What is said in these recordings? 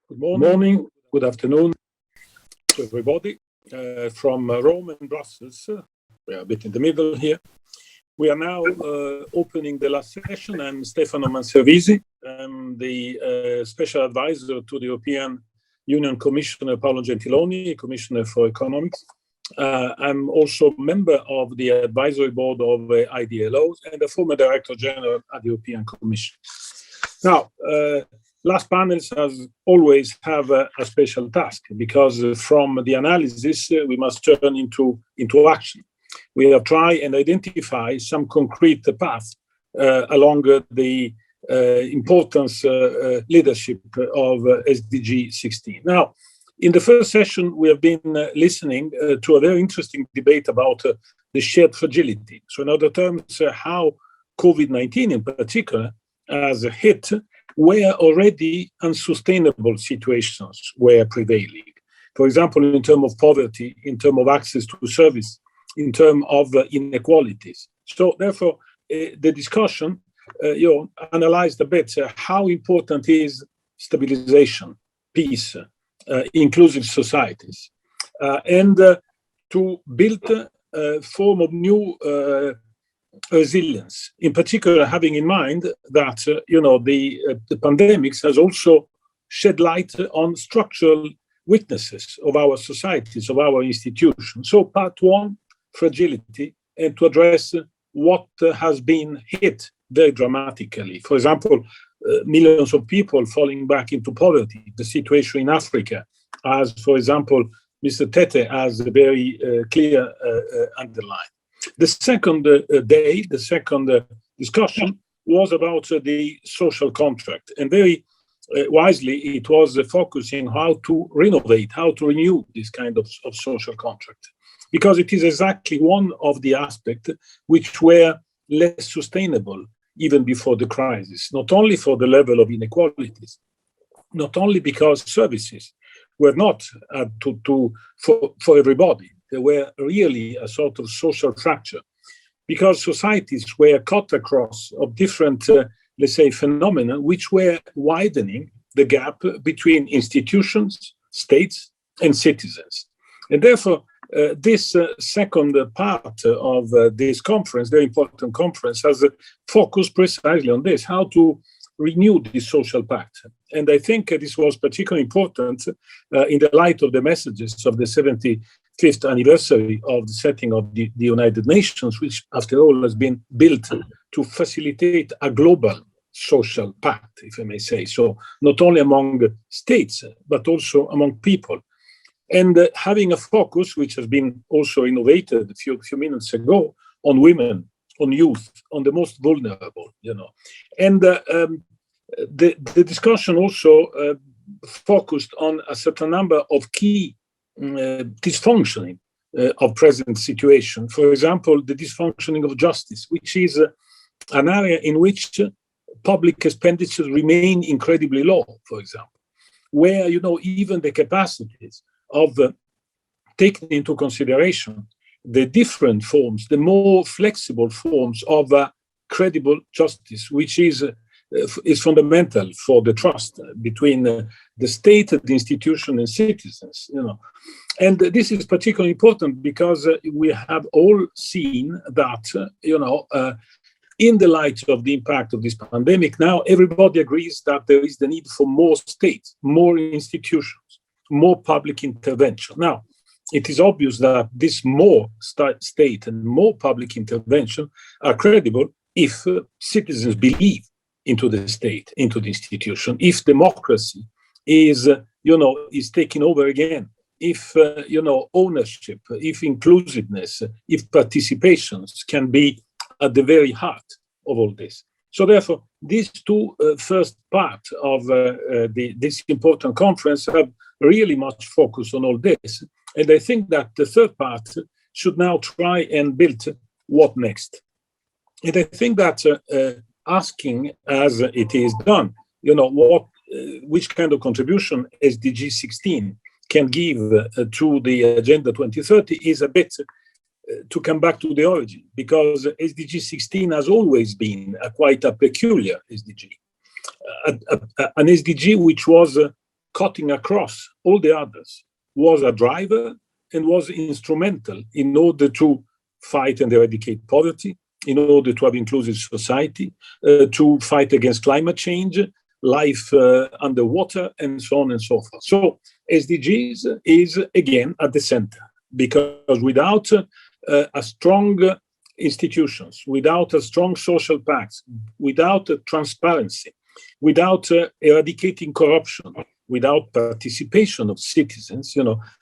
Good morning, good afternoon to everybody from Rome and Brussels. We are a bit in the middle here. We are now opening the last session. I'm Stefano Manservisi. I'm the Special Advisor to the European Union Commissioner Paolo Gentiloni, Commissioner for Economics. I'm also member of the Advisory Board of IDLO and a former Director General at the European Commission. Now, last panels, as always, have a special task because from the analysis, we must turn into action. We have tried and identify some concrete path along the importance leadership of SDG 16. Now, in the first session, we have been listening to a very interesting debate about the shared fragility. So in other terms, how COVID-19 in particular has hit where already unsustainable situations were prevailing. For example, in terms of poverty, in terms of access to service, in terms of inequalities. So therefore, the discussion analyzed a bit how important is stabilization, peace, inclusive societies, and to build a form of new resilience, in particular having in mind that the pandemics has also shed light on structural weaknesses of our societies, of our institutions. So part one, fragility, and to address what has been hit very dramatically. For example, millions of people falling back into poverty, the situation in Africa, as, for example, Mr. Tete has a very clear underline. The second day, the second discussion was about the social contract, and very wisely it was focusing how to renovate, how to renew this kind of social contract, because it is exactly one of the aspects which were less sustainable even before the crisis, not only for the level of inequalities, not only because services were not for everybody. There were really a sort of social fracture because societies were cut across of different, let's say, phenomena which were widening the gap between institutions, states, and citizens. And therefore, this second part of this conference, very important conference, has focused precisely on this, how to renew this social pact. And I think this was particularly important in the light of the messages of the 75th anniversary of the setting of the United Nations, which, after all, has been built to facilitate a global social pact, if I may say. So not only among states, but also among people. And having a focus, which has been also innovated a few minutes ago, on women, on youth, on the most vulnerable, And the discussion also focused on a certain number of key dysfunctioning of present situation. For example, the dysfunctioning of justice, which is an area in which public expenditures remain incredibly low, for example, where, even the capacities of taking into consideration the different forms, the more flexible forms of credible justice, which is fundamental for the trust between the state, the institution, and citizens. And this is particularly important because we have all seen that, in the light of the impact of this pandemic, now everybody agrees that there is the need for more states, more institutions, more public intervention. Now, it is obvious that this more state and more public intervention are credible if citizens believe into the state, into the institution, if democracy is taking over again, if, ownership, if inclusiveness, if participations can be at the very heart of all this. So therefore, these two first part of this important conference have really much focus on all this. And I think that the third part should now try and build what next. And I think that asking, as it is done, which kind of contribution SDG 16 can give to the Agenda 2030 is a bit to come back to the origin, because SDG 16 has always been quite a peculiar SDG, an SDG which was cutting across all the others, was a driver and was instrumental in order to fight and eradicate poverty, in order to have inclusive society, to fight against climate change, life underwater, and so on and so forth. So SDGs is again at the center, because without a strong institutions, without a strong social pact, without transparency, without eradicating corruption, without participation of citizens,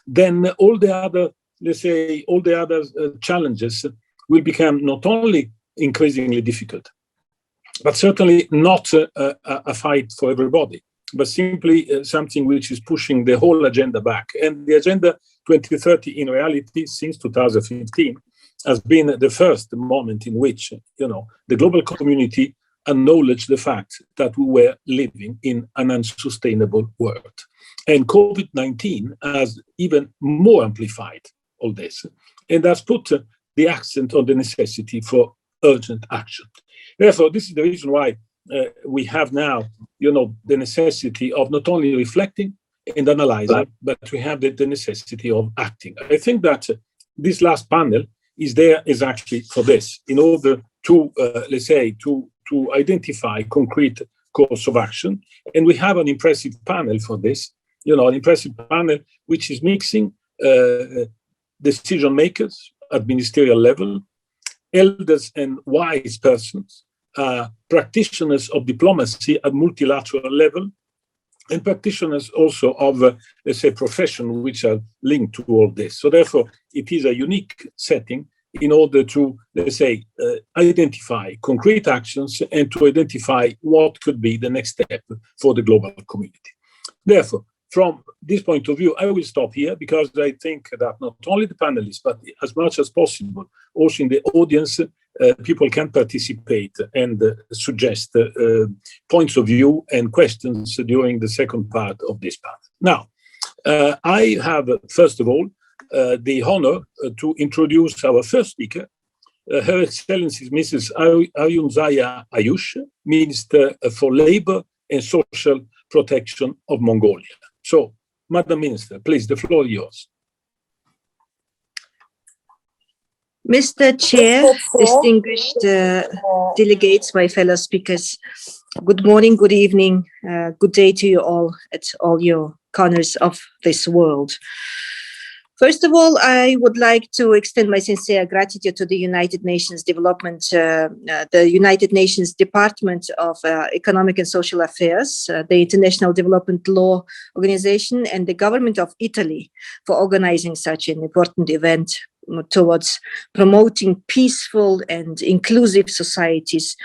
then all the other, let's say, all the other challenges will become not only increasingly difficult, but certainly not a fight for everybody, but simply something which is pushing the whole agenda back. And the Agenda 2030, in reality, since 2015, has been the first moment in which, the global community acknowledged the fact that we were living in an unsustainable world. And COVID-19 has even more amplified all this, and has put the accent on the necessity for urgent action. Therefore, this is the reason why we have now, the necessity of not only reflecting and analyzing, but we have the necessity of acting. I think that this last panel is there exactly for this, in order to, let's say, to identify concrete course of action. And we have an impressive panel for this, an impressive panel which is mixing decision makers at ministerial level, elders and wise persons, practitioners of diplomacy at multilateral level, and practitioners also of, let's say, profession which are linked to all this. So therefore, it is a unique setting in order to, let's say, identify concrete actions and to identify what could be the next step for the global community. Therefore, from this point of view, I will stop here, because I think that not only the panelists, but as much as possible, also in the audience, people can participate and suggest points of view and questions during the second part of this part. Now, I have, first of all, the honor to introduce our first speaker. Her Excellency Mrs. Ariunzaya Ayush, Minister for Labor and Social Protection of Mongolia. So, Madam Minister, please, the floor is yours. Mr. Chair, distinguished delegates, my fellow speakers, good morning, good evening, good day to you all at all your corners of this world. First of all, I would like to extend my sincere gratitude to the United Nations Development, the United Nations Department of Economic and Social Affairs, the International Development Law Organization, and the government of Italy for organizing such an important event towards promoting peaceful and inclusive societies,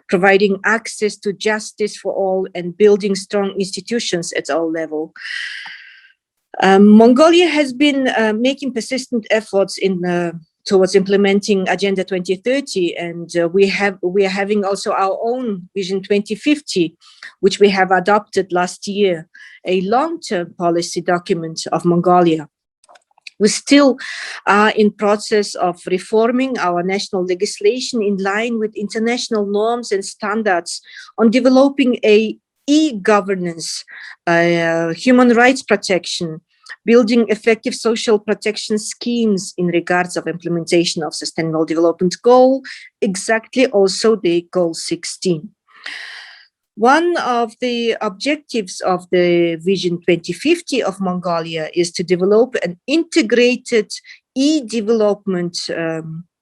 providing access to justice for all, and building strong institutions at all levels. Mongolia has been making persistent efforts towards implementing Agenda 2030, and we are having also our own Vision 2050, which we have adopted last year, a long-term policy document of Mongolia. We still are in process of reforming our national legislation in line with international norms and standards on developing a e-governance, human rights protection, building effective social protection schemes in regards of implementation of Sustainable Development Goal, exactly also the Goal 16. One of the objectives of the Vision 2050 of Mongolia is to develop an integrated e-development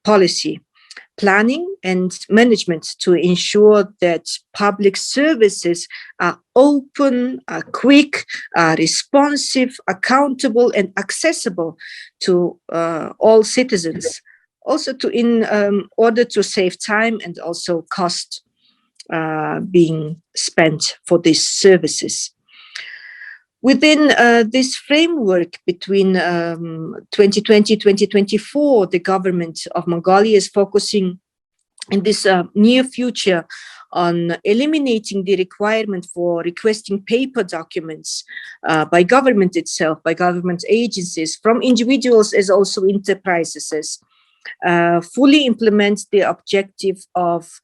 policy, planning and management to ensure that public services are open, are quick, are responsive, accountable, and accessible to all citizens. Also, in order to save time and also cost being spent for these services. Within this framework between 2020-2024, the government of Mongolia is focusing in this near future on eliminating the requirement for requesting paper documents by government itself, by government agencies, from individuals as also enterprises, fully implement the objective of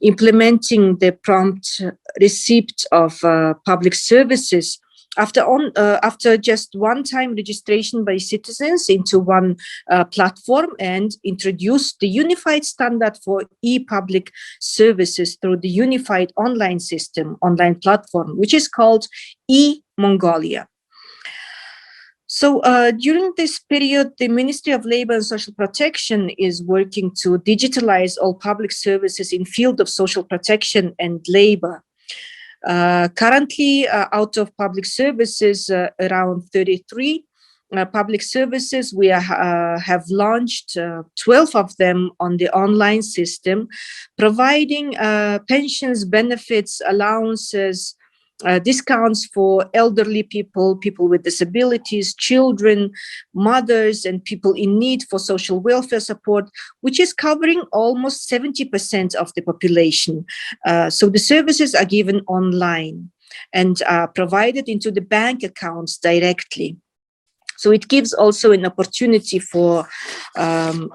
implementing the prompt receipt of public services after just one-time registration by citizens into one platform, and introduced the unified standard for e-public services through the unified online platform, which is called e-Mongolia. So during this period, the Ministry of Labour and Social Protection is working to digitalize all public services in field of social protection and labour. Currently, out of public services, around 33 public services, we have launched 12 of them on the online system, providing pensions, benefits, allowances, discounts for elderly people, people with disabilities, children, mothers, and people in need for social welfare support, which is covering almost 70% of the population. So the services are given online and are provided into the bank accounts directly. So it gives also an opportunity for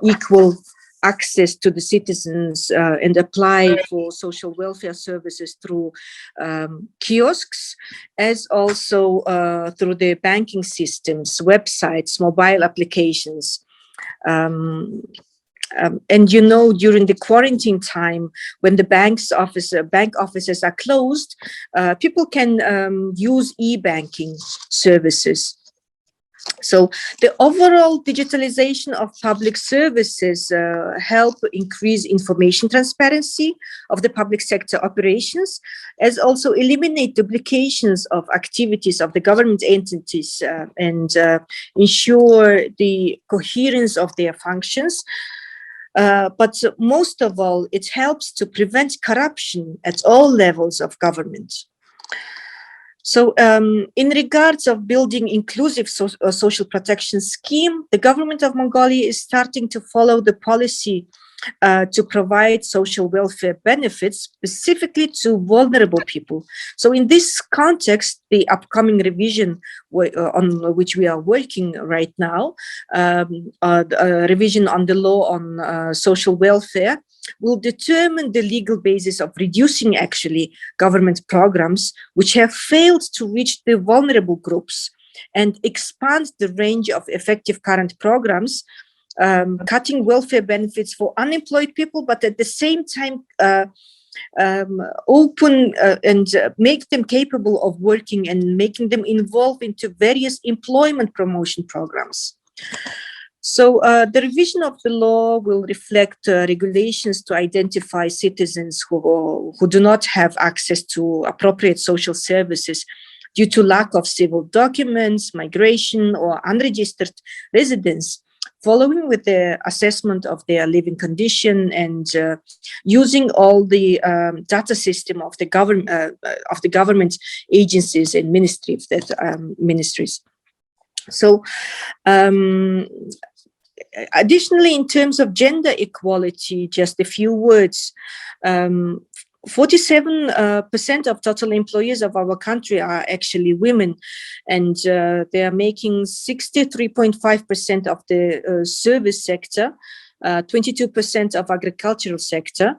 equal access to the citizens and apply for social welfare services through kiosks, as also through the banking systems, websites, mobile applications. And you know, during the quarantine time, when the bank offices are closed, people can use e-banking services. So the overall digitalization of public services help increase information transparency of the public sector operations, as also eliminate duplications of activities of the government entities and ensure the coherence of their functions. But most of all, it helps to prevent corruption at all levels of government. So in regards of building inclusive social protection scheme, the government of Mongolia is starting to follow the policy to provide social welfare benefits specifically to vulnerable people. So in this context, the upcoming revision on which we are working right now, revision on the law on social welfare, will determine the legal basis of reducing actually government programs which have failed to reach the vulnerable groups, and expand the range of effective current programs, cutting welfare benefits for unemployed people, but at the same time open and make them capable of working and making them involved into various employment promotion programs. So the revision of the law will reflect regulations to identify citizens who do not have access to appropriate social services due to lack of civil documents, migration, or unregistered residence, following with the assessment of their living condition and using all the data system of the government agencies and ministries. So additionally, in terms of gender equality, just a few words. 47% of total employees of our country are actually women, and they are making 63.5% of the service sector, 22% of agricultural sector.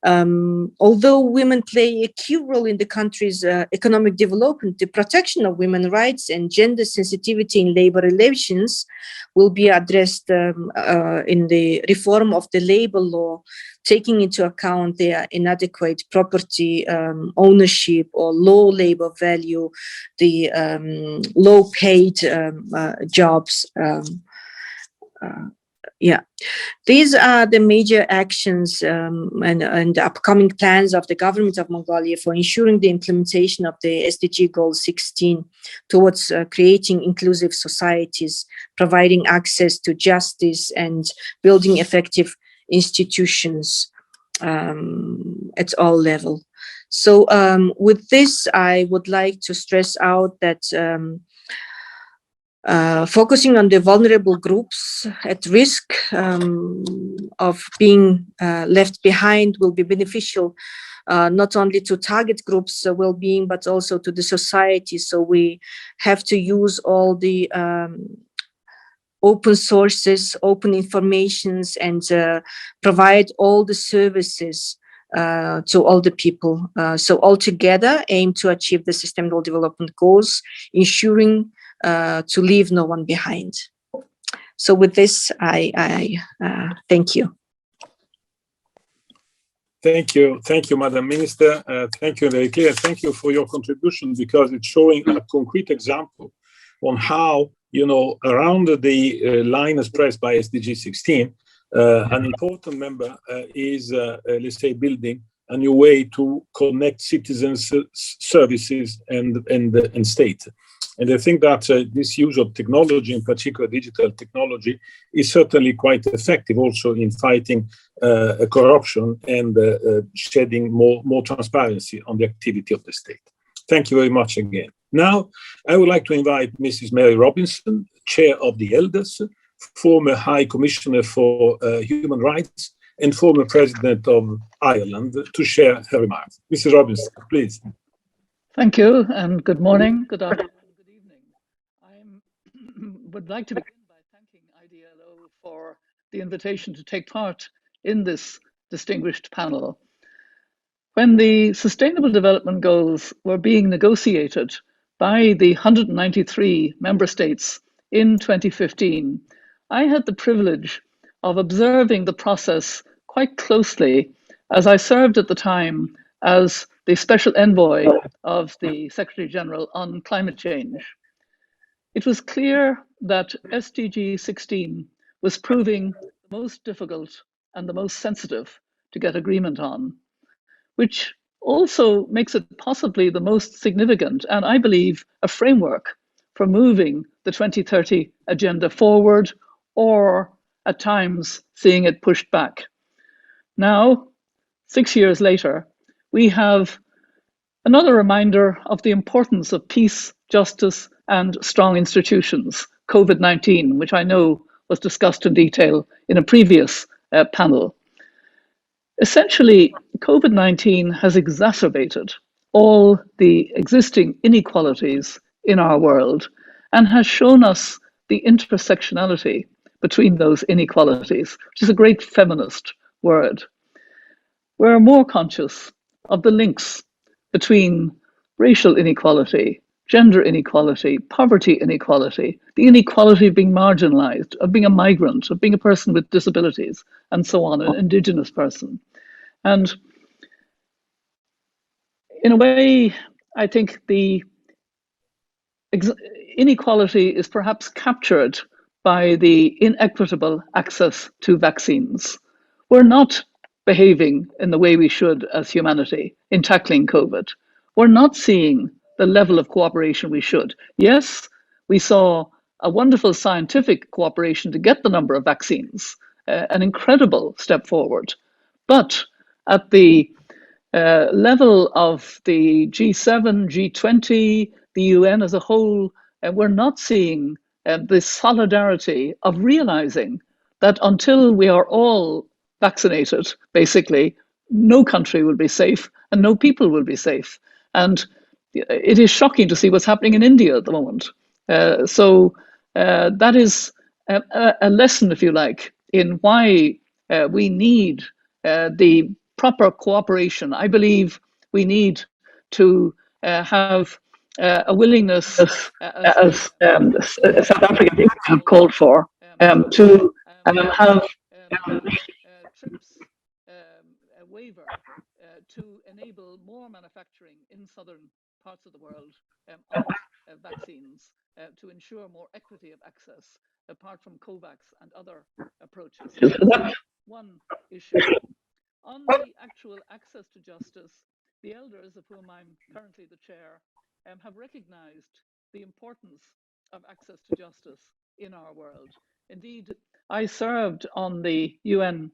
Although women play a key role in the country's economic development, the protection of women's rights and gender sensitivity in labor relations will be addressed in the reform of the labor law, taking into account their inadequate property ownership or low labor value, the low paid jobs. Yeah, these are the major actions and upcoming plans of the government of Mongolia for ensuring the implementation of the SDG Goal 16 towards creating inclusive societies, providing access to justice, and building effective institutions at all levels. So with this, I would like to stress out that focusing on the vulnerable groups at risk of being left behind will be beneficial not only to target groups' well-being, but also to the society. So we have to use all the open sources, open informations, and provide all the services to all the people. So all together aim to achieve the Sustainable Development Goals, ensuring to leave no one behind. So with this, I thank you. Thank you, Madam Minister. Thank you, very clear. Thank you for your contribution, because it's showing a concrete example on how, around the line expressed by SDG 16, an important member is, let's say, building a new way to connect citizens, services, and state. And I think that this use of technology, in particular digital technology, is certainly quite effective also in fighting corruption and shedding more transparency on the activity of the state. Thank you very much again. Now, I would like to invite Mrs. Mary Robinson, Chair of the Elders, former High Commissioner for Human Rights and former President of Ireland, to share her remarks. Mrs. Robinson, please. Thank you, and good morning, good afternoon, good evening. I would like to begin by thanking IDLO for the invitation to take part in this distinguished panel. When the Sustainable Development Goals were being negotiated by the 193 member states in 2015, I had the privilege of observing the process quite closely, as I served at the time as the Special Envoy of the Secretary General on climate change. It was clear that SDG 16 was proving the most difficult and the most sensitive to get agreement on, which also makes it possibly the most significant, and I believe a framework for moving the 2030 agenda forward, or at times seeing it pushed back. Now, 6 years later, we have another reminder of the importance of peace, justice, and strong institutions, COVID-19, which I know was discussed in detail in a previous panel. Essentially, COVID-19 has exacerbated all the existing inequalities in our world and has shown us the intersectionality between those inequalities, which is a great feminist word. We're more conscious of the links between racial inequality, gender inequality, poverty inequality, the inequality of being marginalized, of being a migrant, of being a person with disabilities, and so on, an indigenous person. And in a way, I think the inequality is perhaps captured by the inequitable access to vaccines. We're not behaving in the way we should as humanity in tackling COVID. We're not seeing the level of cooperation we should. Yes, we saw a wonderful scientific cooperation to get the number of vaccines, an incredible step forward. But at the level of the G7, G20, the UN as a whole, we're not seeing the solidarity of realizing that until we are all vaccinated, basically, no country will be safe and no people will be safe. And it is shocking to see what's happening in India at the moment. So that is a lesson, if you like, in why we need the proper cooperation. I believe we need to have a willingness, as South African have called for, to have TRIPS waiver to enable more manufacturing in southern parts of the world of vaccines to ensure more equity of access, apart from COVAX and other approaches. So that's one issue. On the actual access to justice, the elders, of whom I'm currently the chair, have recognized the importance of access to justice in our world. Indeed, I served on the UN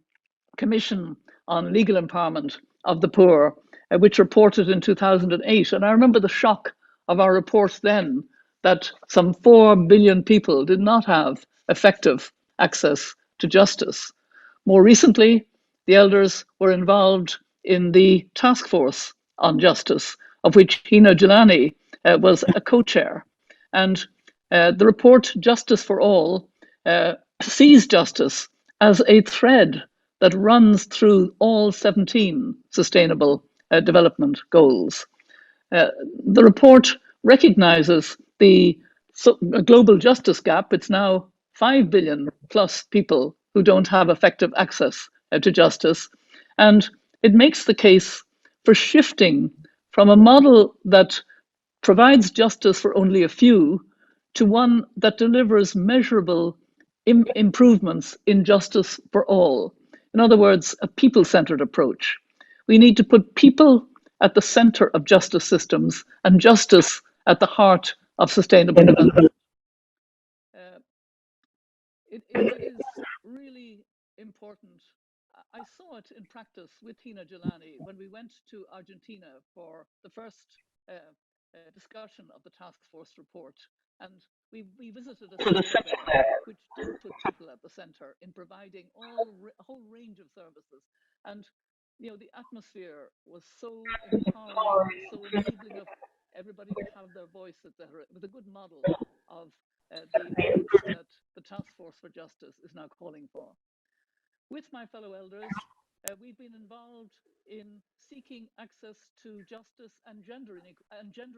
Commission on Legal Empowerment of the Poor, which reported in 2008. And I remember the shock of our report then that some 4 billion people did not have effective access to justice. More recently, the elders were involved in the task force on justice, of which Hina Gilani was a co-chair. And the report Justice for All sees justice as a thread that runs through all 17 sustainable development goals. The report recognizes the global justice gap. It's now 5 billion plus people who don't have effective access to justice. And it makes the case for shifting from a model that provides justice for only a few to one that delivers measurable improvements in justice for all. In other words, a people-centered approach. We need to put people at the center of justice systems and justice at the heart of sustainable development. It is really important. I saw it in practice with Hina Jalani when we went to Argentina for the first discussion of the task force report. And we visited a center there which did put people at the center in providing a whole range of services. And you know, the atmosphere was so empowering, so enabling of everybody to have their voice, etc. It was a good model of the approach that the Task Force for Justice is now calling for. With my fellow elders, we've been involved in seeking access to justice and gender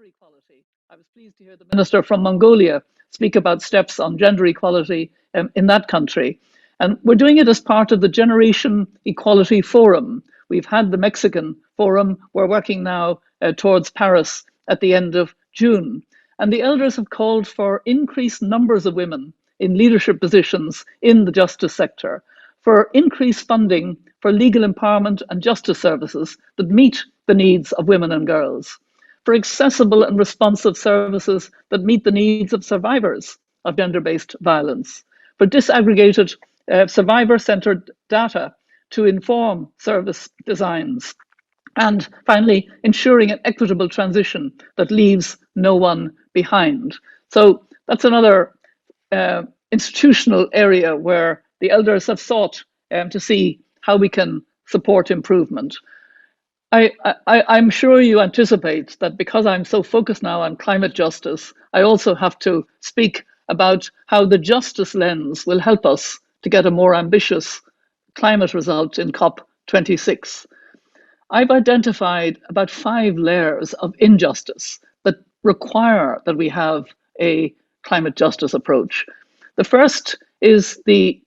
equality. I was pleased to hear the Minister from Mongolia speak about steps on gender equality in that country. And we're doing it as part of the Generation Equality Forum. We've had the Mexican Forum. We're working now towards Paris at the end of June. And the elders have called for increased numbers of women in leadership positions in the justice sector, for increased funding for legal empowerment and justice services that meet the needs of women and girls, for accessible and responsive services that meet the needs of survivors of gender-based violence, for disaggregated survivor-centered data to inform service designs, and finally, ensuring an equitable transition that leaves no one behind. So that's another institutional area where the elders have sought to see how we can support improvement. I'm sure you anticipate that because I'm so focused now on climate justice, I also have to speak about how the justice lens will help us to get a more ambitious climate result in COP26. I've identified about 5 layers of injustice that require that we have a climate justice approach. The first is the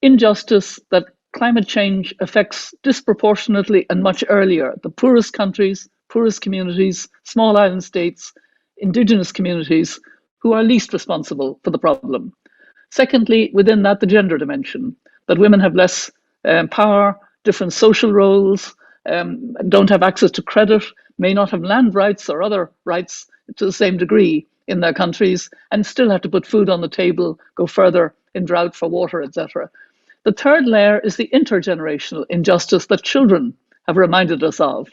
injustice that climate change affects disproportionately and much earlier the poorest countries, poorest communities, small island states, indigenous communities who are least responsible for the problem. Secondly, within that, the gender dimension, that women have less power, different social roles, don't have access to credit, may not have land rights or other rights to the same degree in their countries, and still have to put food on the table, go further in drought for water, etc. The third layer is the intergenerational injustice that children have reminded us of.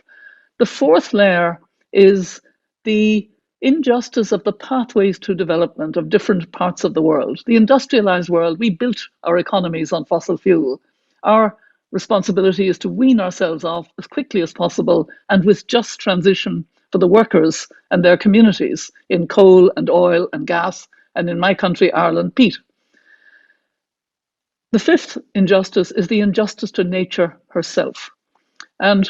The fourth layer is the injustice of the pathways to development of different parts of the world. The industrialized world, we built our economies on fossil fuel. Our responsibility is to wean ourselves off as quickly as possible and with just transition for the workers and their communities in coal and oil and gas, and in my country, Ireland, peat. The fifth injustice is the injustice to nature herself. And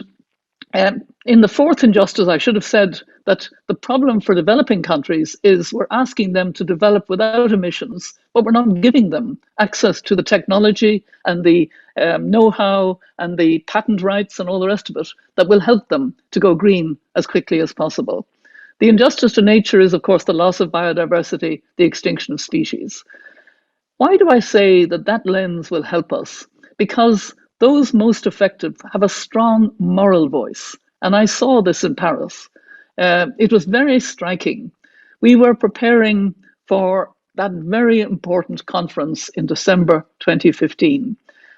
in the fourth injustice, I should have said that the problem for developing countries is we're asking them to develop without emissions, but we're not giving them access to the technology and the know-how and the patent rights and all the rest of it that will help them to go green as quickly as possible. The injustice to nature is, of course, the loss of biodiversity, the extinction of species. Why do I say that that lens will help us? Because those most affected have a strong moral voice. And I saw this in Paris. It was very striking. We were preparing for that very important conference in December 2015.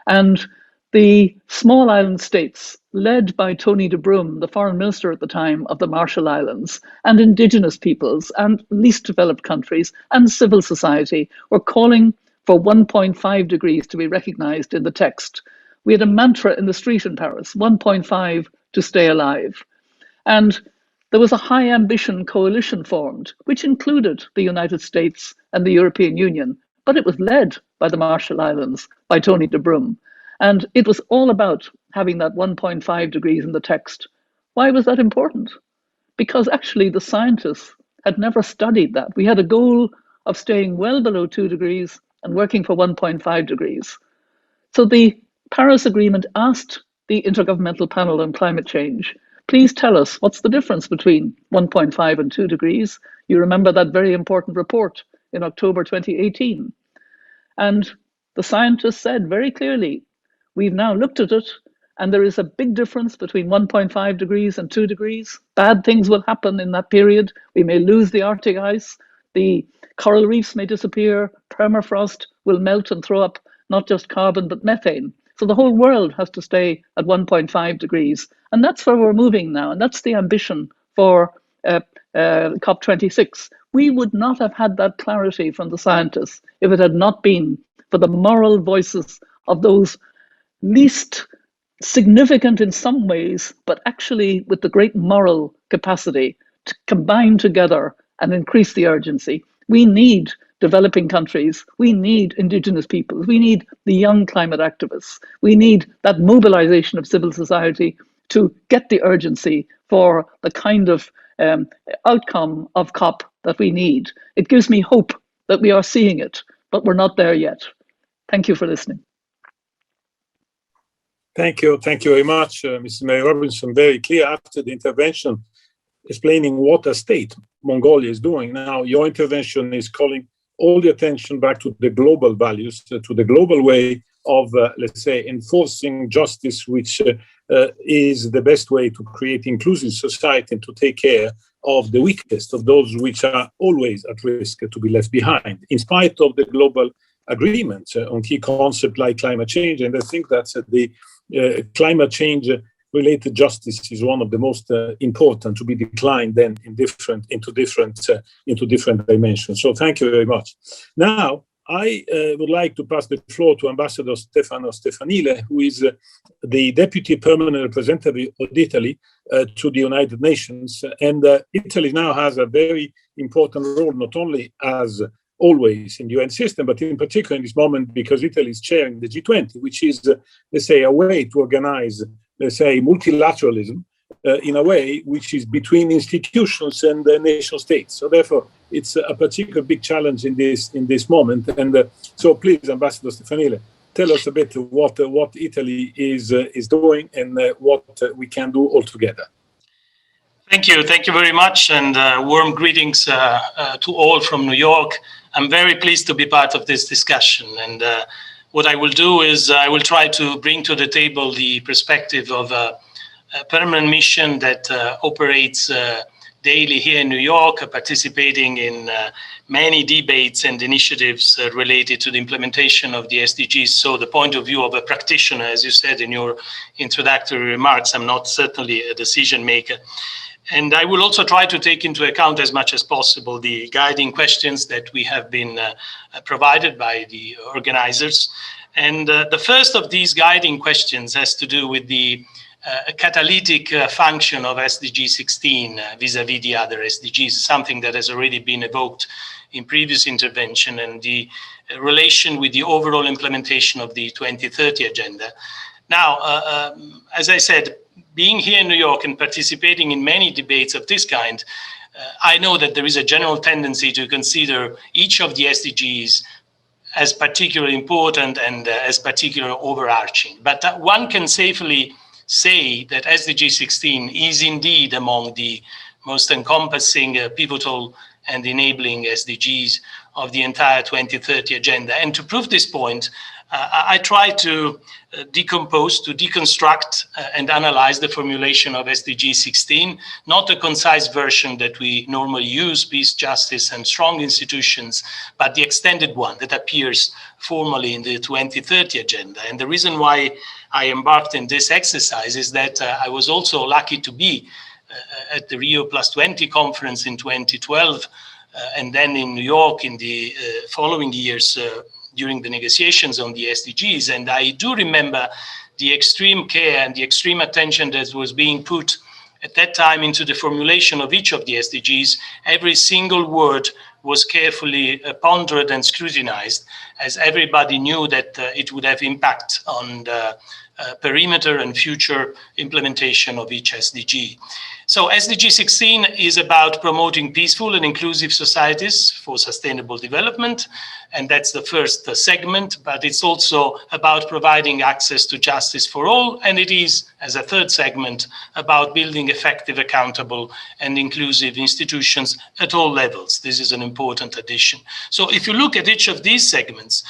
And the small island states, led by Tony de Bruym, the foreign minister at the time of the Marshall Islands, and indigenous peoples and least developed countries and civil society, were calling for 1.5 degrees to be recognized in the text. We had a mantra in the street in Paris, 1.5 to stay alive. And there was a high ambition coalition formed, which included the United States and the European Union, but it was led by the Marshall Islands, by Tony de Bruym. And it was all about having that 1.5 degrees in the text. Why was that important? Because actually the scientists had never studied that. We had a goal of staying well below 2 degrees and working for 1.5 degrees. So the Paris Agreement asked the Intergovernmental Panel on Climate Change, please tell us what's the difference between 1.5 and 2 degrees. You remember that very important report in October 2018. And the scientists said very clearly, we've now looked at it, and there is a big difference between 1.5 degrees and 2 degrees. Bad things will happen in that period. We may lose the Arctic ice, the coral reefs may disappear, permafrost will melt and throw up not just carbon, but methane. So the whole world has to stay at 1.5 degrees. And that's where we're moving now. And that's the ambition for COP26. We would not have had that clarity from the scientists if it had not been for the moral voices of those least significant in some ways, but actually with the great moral capacity to combine together and increase the urgency. We need developing countries, we need indigenous peoples, we need the young climate activists, we need that mobilization of civil society to get the urgency for the kind of outcome of COP that we need. It gives me hope that we are seeing it, but we're not there yet. Thank you for listening. Thank you very much, Mrs. Mary Robinson. Very clear after the intervention, explaining what a state Mongolia is doing. Now, your intervention is calling all the attention back to the global values, to the global way of, let's say, enforcing justice, which is the best way to create inclusive society and to take care of the weakest, of those which are always at risk to be left behind, in spite of the global agreement on key concepts like climate change. And I think that the climate change related justice is one of the most important to be declined then into different dimensions. So thank you very much. Now, I would like to pass the floor to Ambassador Stefano Stefanile, who is the Deputy Permanent Representative of Italy to the United Nations. And Italy now has a very important role, not only as always in the UN system, but in particular in this moment because Italy is chairing the G20, which is, let's say, a way to organize, let's say, multilateralism in a way which is between institutions and nation states. So therefore, it's a particular big challenge in this moment. And so please, Ambassador Stefanile, tell us a bit what Italy is doing and what we can do all together. Thank you very much, and warm greetings to all from New York. I'm very pleased to be part of this discussion, and what I will do is I will try to bring to the table the perspective of a permanent mission that operates daily here in New York, participating in many debates and initiatives related to the implementation of the SDGs. So the point of view of a practitioner, as you said in your introductory remarks, I'm not certainly a decision maker. And I will also try to take into account as much as possible the guiding questions that we have been provided by the organizers. And the first of these guiding questions has to do with the catalytic function of SDG 16 vis-a-vis the other SDGs, something that has already been evoked in previous intervention, and the relation with the overall implementation of the 2030 agenda. Now, as I said, being here in New York and participating in many debates of this kind, I know that there is a general tendency to consider each of the SDGs as particularly important and as particularly overarching. But one can safely say that SDG 16 is indeed among the most encompassing, pivotal and enabling SDGs of the entire 2030 agenda. And to prove this point, I try to decompose, to deconstruct and analyze the formulation of SDG 16, not a concise version that we normally use, peace, justice, and strong institutions, but the extended one that appears formally in the 2030 agenda. And the reason why I embarked in this exercise is that I was also lucky to be at the Rio +20 conference in 2012, and then in New York in the following years, during the negotiations on the SDGs. And I do remember the extreme care and the extreme attention that was being put at that time into the formulation of each of the SDGs. Every single word was carefully pondered and scrutinized, as everybody knew that it would have impact on the perimeter and future implementation of each SDG. So SDG 16 is about promoting peaceful and inclusive societies for sustainable development, and that's the first segment, but it's also about providing access to justice for all, and it is, as a third segment, about building effective, accountable, and inclusive institutions at all levels. This is an important addition. So if you look at each of these segments,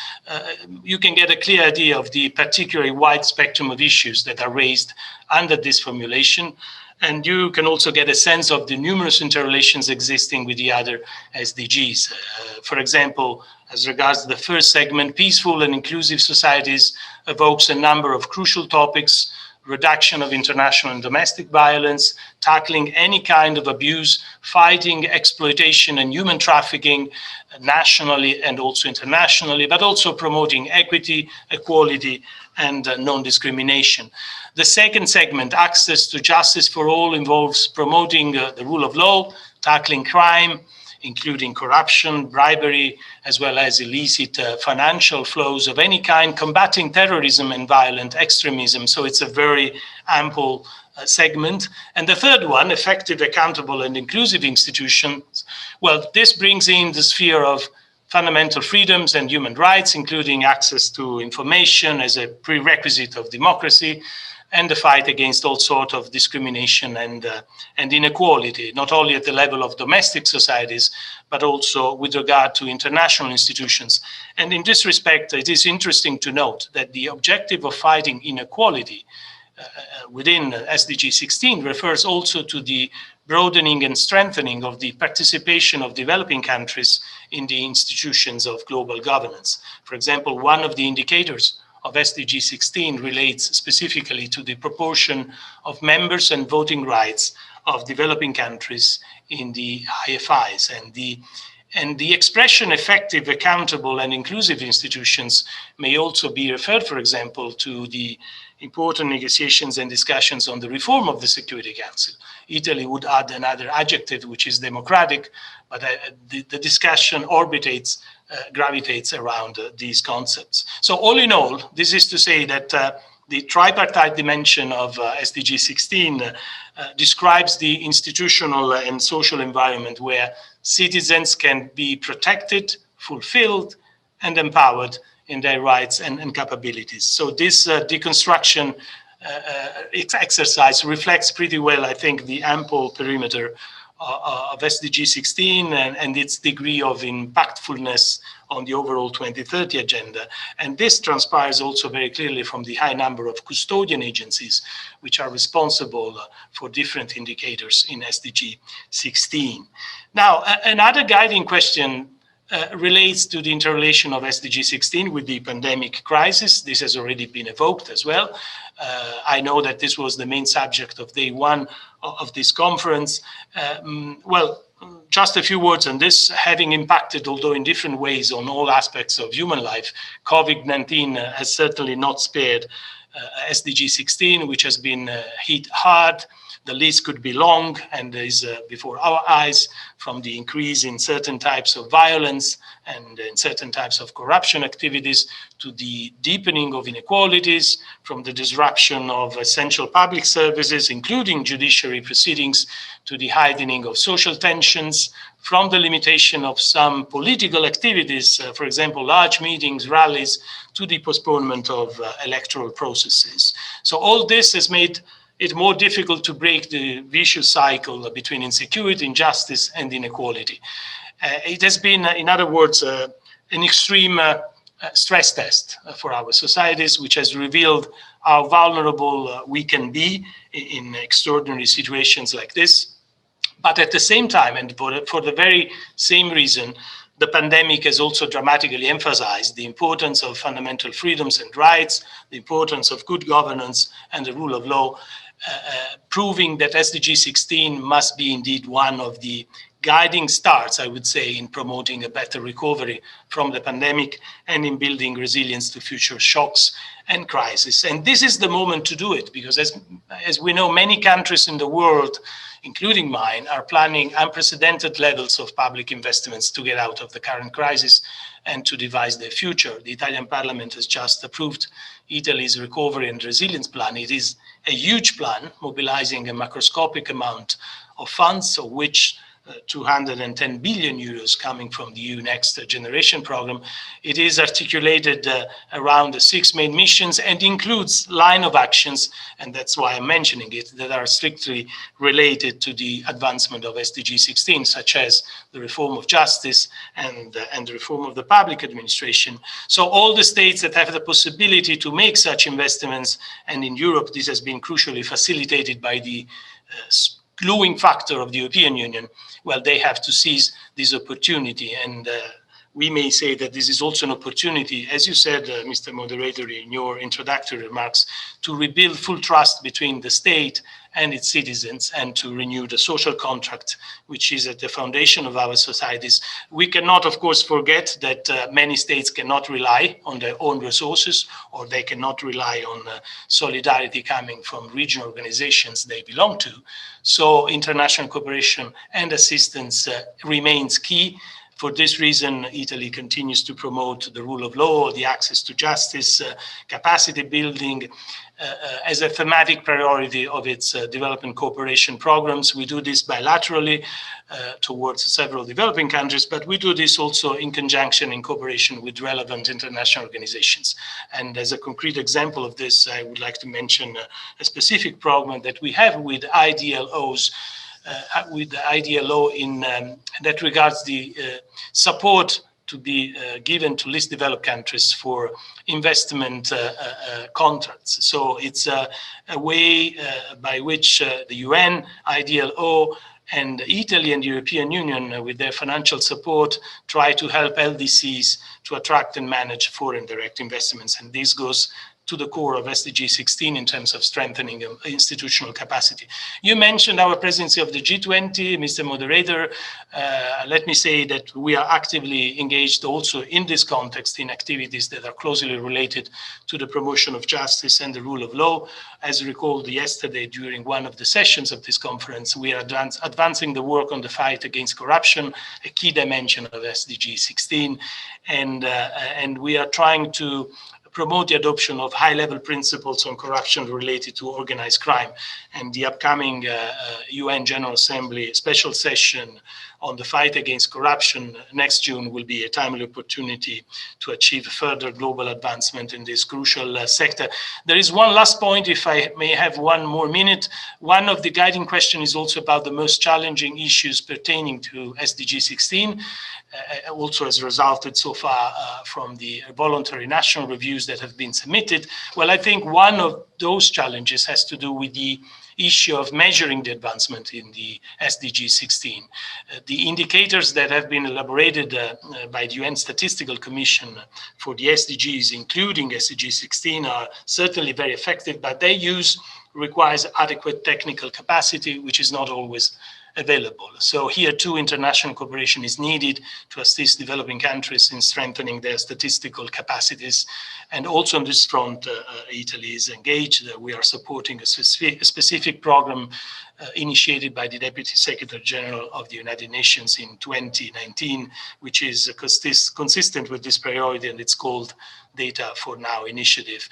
you can get a clear idea of the particularly wide spectrum of issues that are raised under this formulation. And you can also get a sense of the numerous interrelations existing with the other SDGs. For example, as regards to the first segment, peaceful and inclusive societies evokes a number of crucial topics: reduction of international and domestic violence, tackling any kind of abuse, fighting exploitation and human trafficking nationally and also internationally, but also promoting equity, equality, and non-discrimination. The second segment, access to justice for all, involves promoting the rule of law, tackling crime, including corruption, bribery, as well as illicit financial flows of any kind, combating terrorism and violent extremism. So it's a very ample segment. And the third one, effective, accountable, and inclusive institutions, well, this brings in the sphere of fundamental freedoms and human rights, including access to information as a prerequisite of democracy, and the fight against all sorts of discrimination and inequality, not only at the level of domestic societies, but also with regard to international institutions. And in this respect, it is interesting to note that the objective of fighting inequality within SDG 16 refers also to the broadening and strengthening of the participation of developing countries in the institutions of global governance. For example, one of the indicators of SDG 16 relates specifically to the proportion of members and voting rights of developing countries in the IFIs. And the expression effective, accountable, and inclusive institutions may also be referred, for example, to the important negotiations and discussions on the reform of the Security Council. Italy would add another adjective, which is democratic, but the discussion gravitates around these concepts. So all in all, this is to say that the tripartite dimension of SDG 16 describes the institutional and social environment where citizens can be protected, fulfilled, and empowered in their rights and capabilities. So this deconstruction exercise reflects pretty well, I think, the ample perimeter of SDG 16 and its degree of impactfulness on the overall 2030 agenda. And this transpires also very clearly from the high number of custodian agencies which are responsible for different indicators in SDG 16. Now, another guiding question relates to the interrelation of SDG 16 with the pandemic crisis. This has already been evoked as well. I know that this was the main subject of day one of this conference. Well, just a few words on this. Having impacted, although in different ways, on all aspects of human life, COVID-19 has certainly not spared SDG 16, which has been hit hard. The list could be long and is before our eyes, from the increase in certain types of violence and in certain types of corruption activities to the deepening of inequalities, from the disruption of essential public services, including judiciary proceedings, to the heightening of social tensions, from the limitation of some political activities, for example, large meetings, rallies, to the postponement of electoral processes. So all this has made it more difficult to break the vicious cycle between insecurity, injustice, and inequality. It has been, in other words, an extreme stress test for our societies, which has revealed how vulnerable we can be in extraordinary situations like this. But at the same time, and for the very same reason, the pandemic has also dramatically emphasized the importance of fundamental freedoms and rights, the importance of good governance and the rule of law, proving that SDG 16 must be indeed one of the guiding stars, I would say, in promoting a better recovery from the pandemic and in building resilience to future shocks and crises. And this is the moment to do it, because as we know, many countries in the world, including mine, are planning unprecedented levels of public investments to get out of the current crisis and to devise their future. The Italian Parliament has just approved Italy's recovery and resilience plan. It is a huge plan, mobilizing a macroscopic amount of funds, of which 210 billion euros coming from the EU Next Generation program. It is articulated around the 6 main missions and includes line of actions, and that's why I'm mentioning it, that are strictly related to the advancement of SDG 16, such as the reform of justice and the reform of the public administration. So all the states that have the possibility to make such investments, and in Europe this has been crucially facilitated by the gluing factor of the European Union, well, they have to seize this opportunity. And we may say that this is also an opportunity, as you said, Mr. Moderator, in your introductory remarks, to rebuild full trust between the state and its citizens and to renew the social contract, which is at the foundation of our societies. We cannot, of course, forget that many states cannot rely on their own resources, or they cannot rely on solidarity coming from regional organizations they belong to. So international cooperation and assistance remains key. For this reason, Italy continues to promote the rule of law, the access to justice, capacity building as a thematic priority of its development cooperation programs. We do this bilaterally towards several developing countries, but we do this also in conjunction, in cooperation with relevant international organizations. And as a concrete example of this, I would like to mention a specific program that we have with IDLOs, with the IDLO in that regards the support to be given to least developed countries for investment contracts. So it's a way by which the UN, IDLO, and Italy and the European Union, with their financial support, try to help LDCs to attract and manage foreign direct investments. And this goes to the core of SDG 16 in terms of strengthening institutional capacity. You mentioned our presidency of the G20, Mr. Moderator. Let me say that we are actively engaged also in this context in activities that are closely related to the promotion of justice and the rule of law. As recalled yesterday during one of the sessions of this conference, we are advancing the work on the fight against corruption, a key dimension of SDG 16, and we are trying to promote the adoption of high-level principles on corruption related to organized crime. And the upcoming UN General Assembly special session on the fight against corruption next June will be a timely opportunity to achieve further global advancement in this crucial sector. There is one last point, if I may have one more minute. One of the guiding questions is also about the most challenging issues pertaining to SDG 16, also has resulted so far from the voluntary national reviews that have been submitted. Well, I think one of those challenges has to do with the issue of measuring the advancement in the SDG 16. The indicators that have been elaborated by the UN Statistical Commission for the SDGs, including SDG 16, are certainly very effective, but their use requires adequate technical capacity, which is not always available. So here too, international cooperation is needed to assist developing countries in strengthening their statistical capacities. And also on this front, Italy is engaged. We are supporting a specific program initiated by the Deputy Secretary General of the United Nations in 2019, which is consistent with this priority, and it's called Data for Now initiative.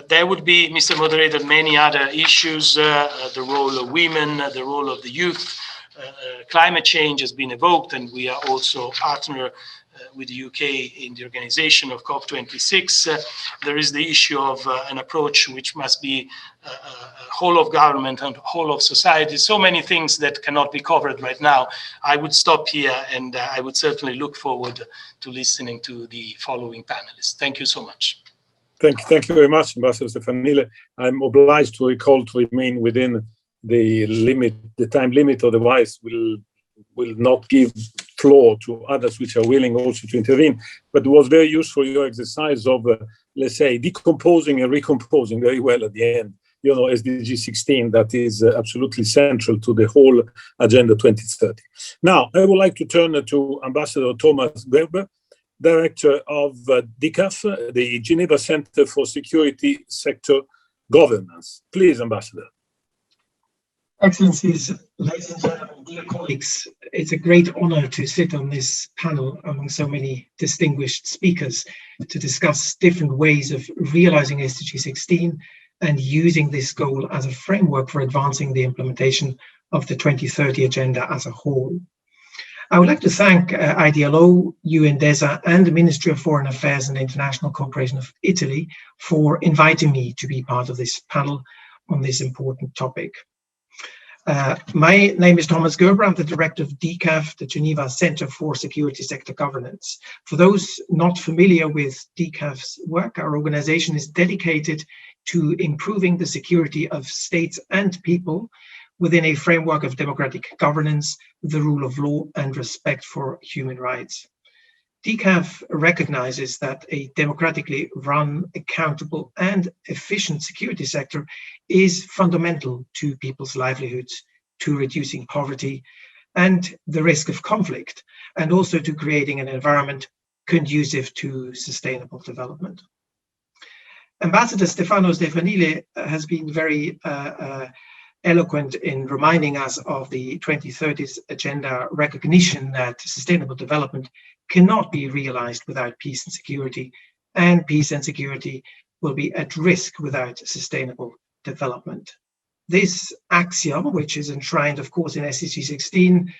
There would be, Mr. Moderator, many other issues, the role of women, the role of the youth. Climate change has been evoked, and we are also partner with the UK in the organization of COP26. There is the issue of an approach which must be whole of government and whole of society. So many things that cannot be covered right now. I would stop here, and I would certainly look forward to listening to the following panelists. Thank you so much. Thank you very much, Ambassador Stefanile. I'm obliged to recall to remain within the limit, the time limit, otherwise will not give floor to others which are willing also to intervene. But it was very useful, your exercise of, let's say, decomposing and recomposing very well at the end SDG 16 that is absolutely central to the whole Agenda 2030. Now, I would like to turn to Ambassador Thomas Guerber, Director of DCAF, the Geneva Center for Security Sector Governance. Please, Ambassador. Excellencies, ladies and gentlemen, dear colleagues, it's a great honor to sit on this panel among so many distinguished speakers to discuss different ways of realizing SDG 16 and using this goal as a framework for advancing the implementation of the 2030 agenda as a whole. I would like to thank IDLO, UNDESA, and the Ministry of Foreign Affairs and International Cooperation of Italy for inviting me to be part of this panel on this important topic. My name is Thomas Guerber. I'm the director of DCAF, the Geneva Center for Security Sector Governance. For those not familiar with DCAF's work, our organization is dedicated to improving the security of states and people within a framework of democratic governance, the rule of law, and respect for human rights. DCAF recognizes that a democratically run, accountable, and efficient security sector is fundamental to people's livelihoods, to reducing poverty and the risk of conflict, and also to creating an environment conducive to sustainable development. Ambassador Stefano Stefanile has been very eloquent in reminding us of the 2030s agenda recognition that sustainable development cannot be realized without peace and security, and peace and security will be at risk without sustainable development. This axiom, which is enshrined, of course, in SDG 16,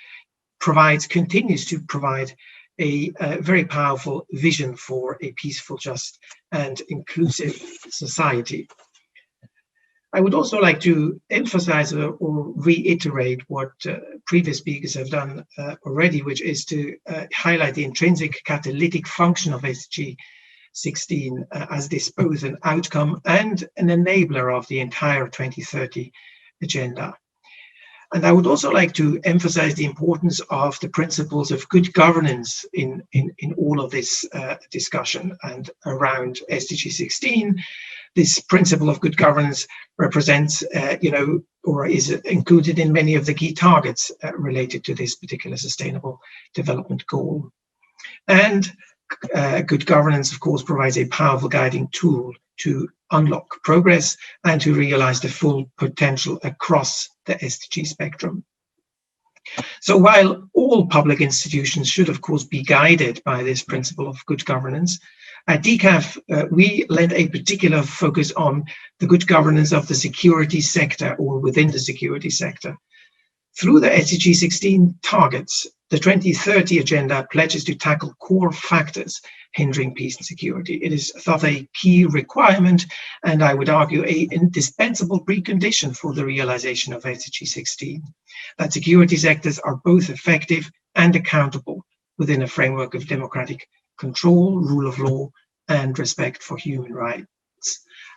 continues to provide a very powerful vision for a peaceful, just, and inclusive society. I would also like to emphasize or reiterate what previous speakers have done already, which is to highlight the intrinsic catalytic function of SDG 16 as this both an outcome and an enabler of the entire 2030 agenda. And I would also like to emphasize the importance of the principles of good governance in all of this discussion. And around SDG 16, this principle of good governance represents, or is included in many of the key targets related to this particular sustainable development goal. And good governance, of course, provides a powerful guiding tool to unlock progress and to realize the full potential across the SDG spectrum. So while all public institutions should, of course, be guided by this principle of good governance, at DCAF, we lend a particular focus on the good governance of the security sector or within the security sector. Through the SDG 16 targets, the 2030 agenda pledges to tackle core factors hindering peace and security. It is thought a key requirement, and I would argue an indispensable precondition for the realization of SDG 16, that security sectors are both effective and accountable within a framework of democratic control, rule of law, and respect for human rights.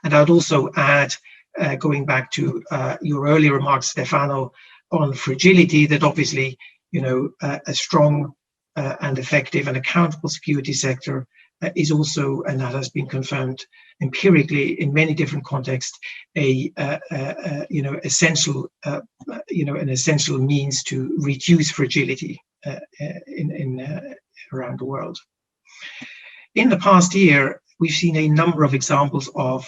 And I'd also add, going back to your earlier remarks, Stefano, on fragility, that obviously, a strong and effective and accountable security sector is also, and that has been confirmed empirically in many different contexts, essential, an essential means to reduce fragility around the world. In the past year, we've seen a number of examples of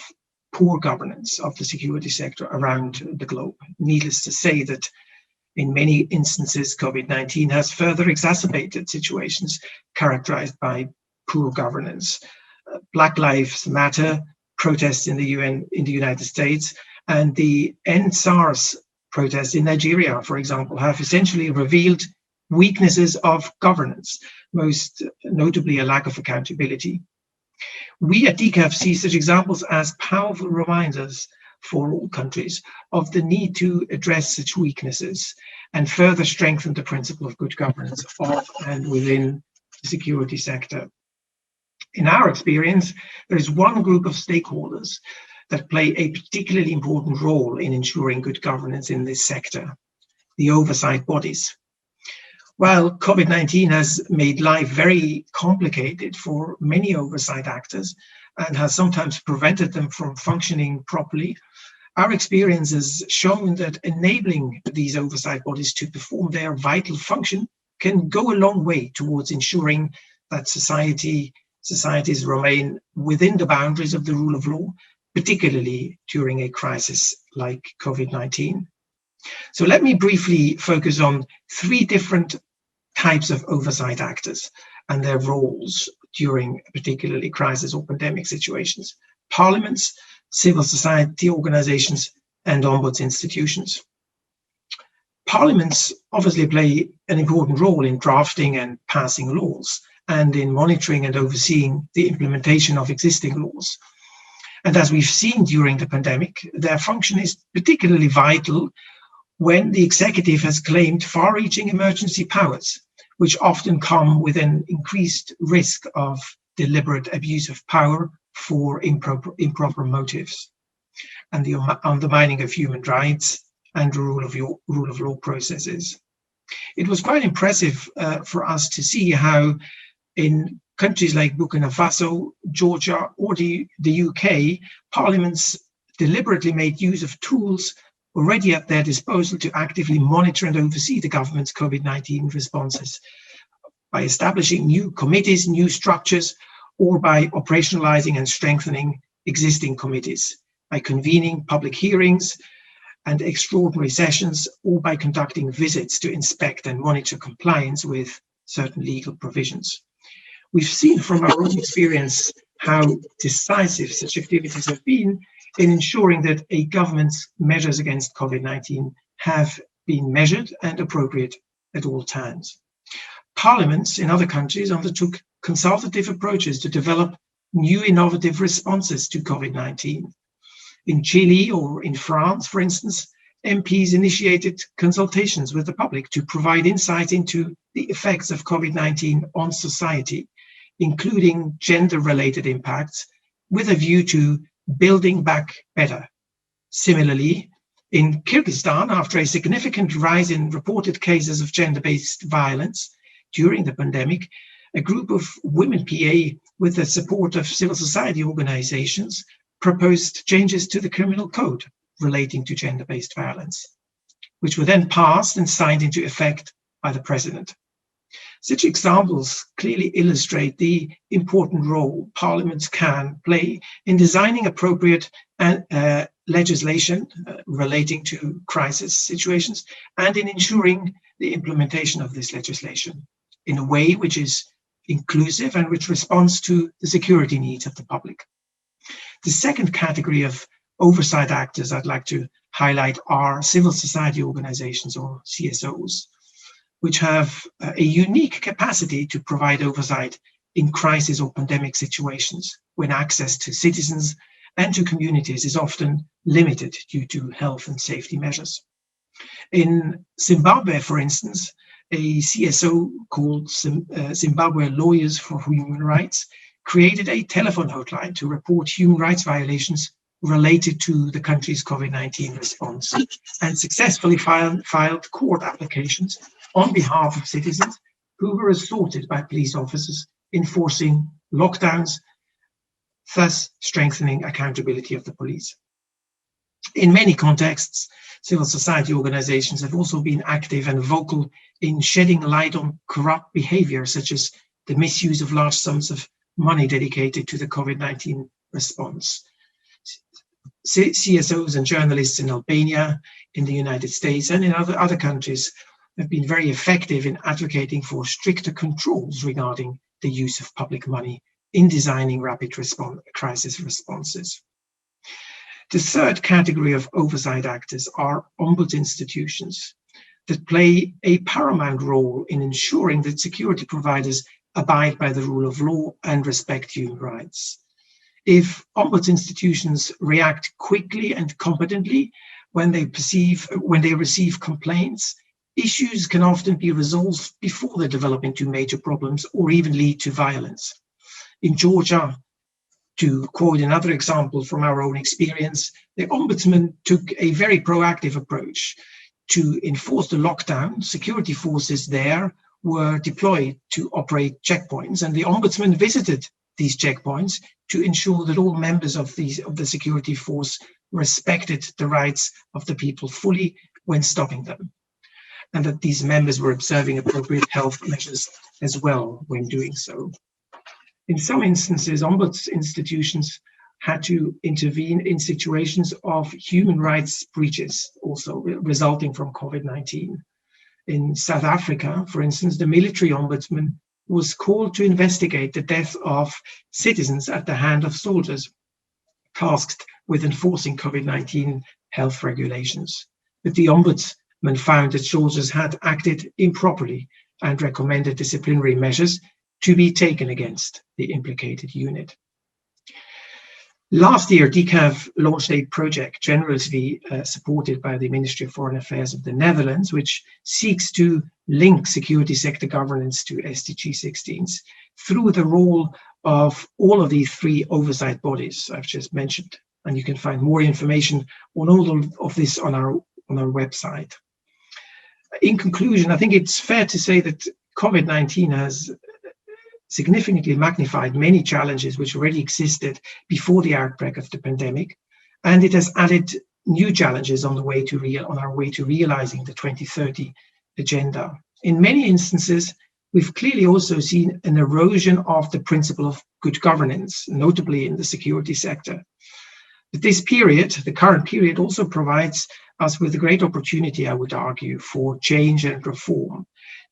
poor governance of the security sector around the globe. Needless to say that in many instances, COVID-19 has further exacerbated situations characterized by poor governance. Black Lives Matter protests in the United States and the End SARS protests in Nigeria, for example, have essentially revealed weaknesses of governance, most notably a lack of accountability. We at DCAF see such examples as powerful reminders for all countries of the need to address such weaknesses and further strengthen the principle of good governance of and within the security sector. In our experience, there is one group of stakeholders that play a particularly important role in ensuring good governance in this sector: the oversight bodies. While COVID-19 has made life very complicated for many oversight actors and has sometimes prevented them from functioning properly, Our experience has shown that enabling these oversight bodies to perform their vital function can go a long way towards ensuring that societies remain within the boundaries of the rule of law, particularly during a crisis like COVID-19. So let me briefly focus on 3 different types of oversight actors and their roles during particularly crisis or pandemic situations: parliaments, civil society organizations, and ombuds institutions. Parliaments obviously play an important role in drafting and passing laws, and in monitoring and overseeing the implementation of existing laws. And as we've seen during the pandemic, their function is particularly vital when the executive has claimed far-reaching emergency powers, which often come with an increased risk of deliberate abuse of power for improper motives, and the undermining of human rights and rule of law processes. It was quite impressive for us to see how in countries like Burkina Faso, Georgia, or the UK, parliaments deliberately made use of tools already at their disposal to actively monitor and oversee the government's COVID-19 responses by establishing new committees, new structures, or by operationalizing and strengthening existing committees, by convening public hearings and extraordinary sessions, or by conducting visits to inspect and monitor compliance with certain legal provisions. We've seen from our own experience how decisive such activities have been in ensuring that a government's measures against COVID-19 have been measured and appropriate at all times. Parliaments in other countries undertook consultative approaches to develop new innovative responses to COVID-19. In Chile or in France, for instance, MPs initiated consultations with the public to provide insight into the effects of COVID-19 on society, including gender-related impacts, with a view to building back better. Similarly, in Kyrgyzstan, after a significant rise in reported cases of gender-based violence during the pandemic, a group of women PA, with the support of civil society organizations, proposed changes to the criminal code relating to gender-based violence, which were then passed and signed into effect by the president. Such examples clearly illustrate the important role parliaments can play in designing appropriate legislation relating to crisis situations and in ensuring the implementation of this legislation in a way which is inclusive and which responds to the security needs of the public. The second category of oversight actors I'd like to highlight are civil society organizations, or CSOs, which have a unique capacity to provide oversight in crisis or pandemic situations when access to citizens and to communities is often limited due to health and safety measures. In Zimbabwe, for instance, a CSO called Zimbabwe Lawyers for Human Rights created a telephone hotline to report human rights violations related to the country's COVID-19 response, and successfully filed court applications on behalf of citizens who were assaulted by police officers enforcing lockdowns, thus strengthening accountability of the police. In many contexts, civil society organizations have also been active and vocal in shedding light on corrupt behavior, such as the misuse of large sums of money dedicated to the COVID-19 response. CSOs and journalists in Albania, in the United States, and in other countries have been very effective in advocating for stricter controls regarding the use of public money in designing rapid crisis responses. The third category of oversight actors are ombuds institutions that play a paramount role in ensuring that security providers abide by the rule of law and respect human rights. If ombuds institutions react quickly and competently when they receive complaints, issues can often be resolved before they develop into major problems or even lead to violence. In Georgia, to quote another example from our own experience, the ombudsman took a very proactive approach to enforce the lockdown. Security forces there were deployed to operate checkpoints, and the ombudsman visited these checkpoints to ensure that all members of the security force respected the rights of the people fully when stopping them, and that these members were observing appropriate health measures as well when doing so. In some instances, ombuds institutions had to intervene in situations of human rights breaches, also resulting from COVID-19. In South Africa, for instance, the military ombudsman was called to investigate the death of citizens at the hand of soldiers tasked with enforcing COVID-19 health regulations. But the ombudsman found that soldiers had acted improperly and recommended disciplinary measures to be taken against the implicated unit. Last year, DCAF launched a project generously supported by the Ministry of Foreign Affairs of the Netherlands, which seeks to link security sector governance to SDG 16s through the role of all of these three oversight bodies I've just mentioned. And you can find more information on all of this on our website. In conclusion, I think it's fair to say that COVID-19 has significantly magnified many challenges which already existed before the outbreak of the pandemic, and it has added new challenges on our way to realizing the 2030 agenda. In many instances, we've clearly also seen an erosion of the principle of good governance, notably in the security sector. But this period, the current period, also provides us with a great opportunity, I would argue, for change and reform,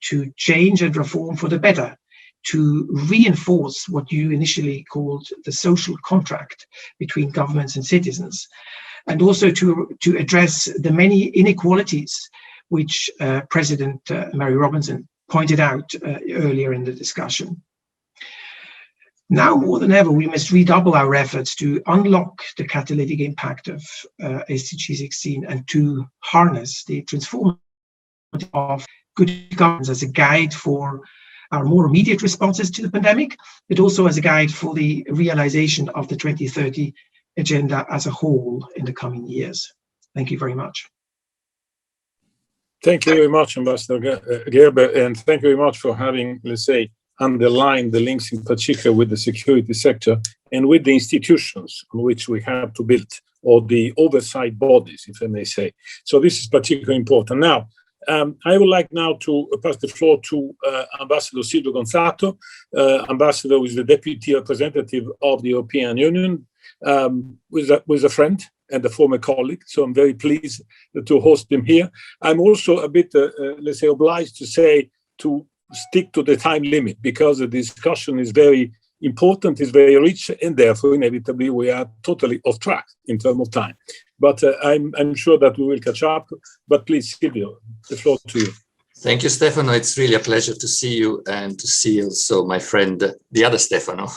to change and reform for the better, to reinforce what you initially called the social contract between governments and citizens, and also to address the many inequalities which President Mary Robinson pointed out earlier in the discussion. Now more than ever, we must redouble our efforts to unlock the catalytic impact of SDG 16 and to harness the transformative of good governance as a guide for our more immediate responses to the pandemic, but also as a guide for the realization of the 2030 agenda as a whole in the coming years. Thank you very much. Thank you very much, Ambassador Guerber, and thank you very much for having, let's say, underlined the links in particular with the security sector and with the institutions on which we have to build, or the oversight bodies, if I may say. So this is particularly important. Now, I would like now to pass the floor to Ambassador Silvio Gonzato. Ambassador is the Deputy Representative of the European Union, with a friend and a former colleague, so I'm very pleased to host him here. I'm also a bit, let's say, obliged to say to stick to the time limit, because the discussion is very important, is very rich, and therefore inevitably we are totally off track in terms of time. But I'm sure that we will catch up. But please, Silvio, the floor to you. Thank you, Stefano. It's really a pleasure to see you and to see also my friend, the other Stefano,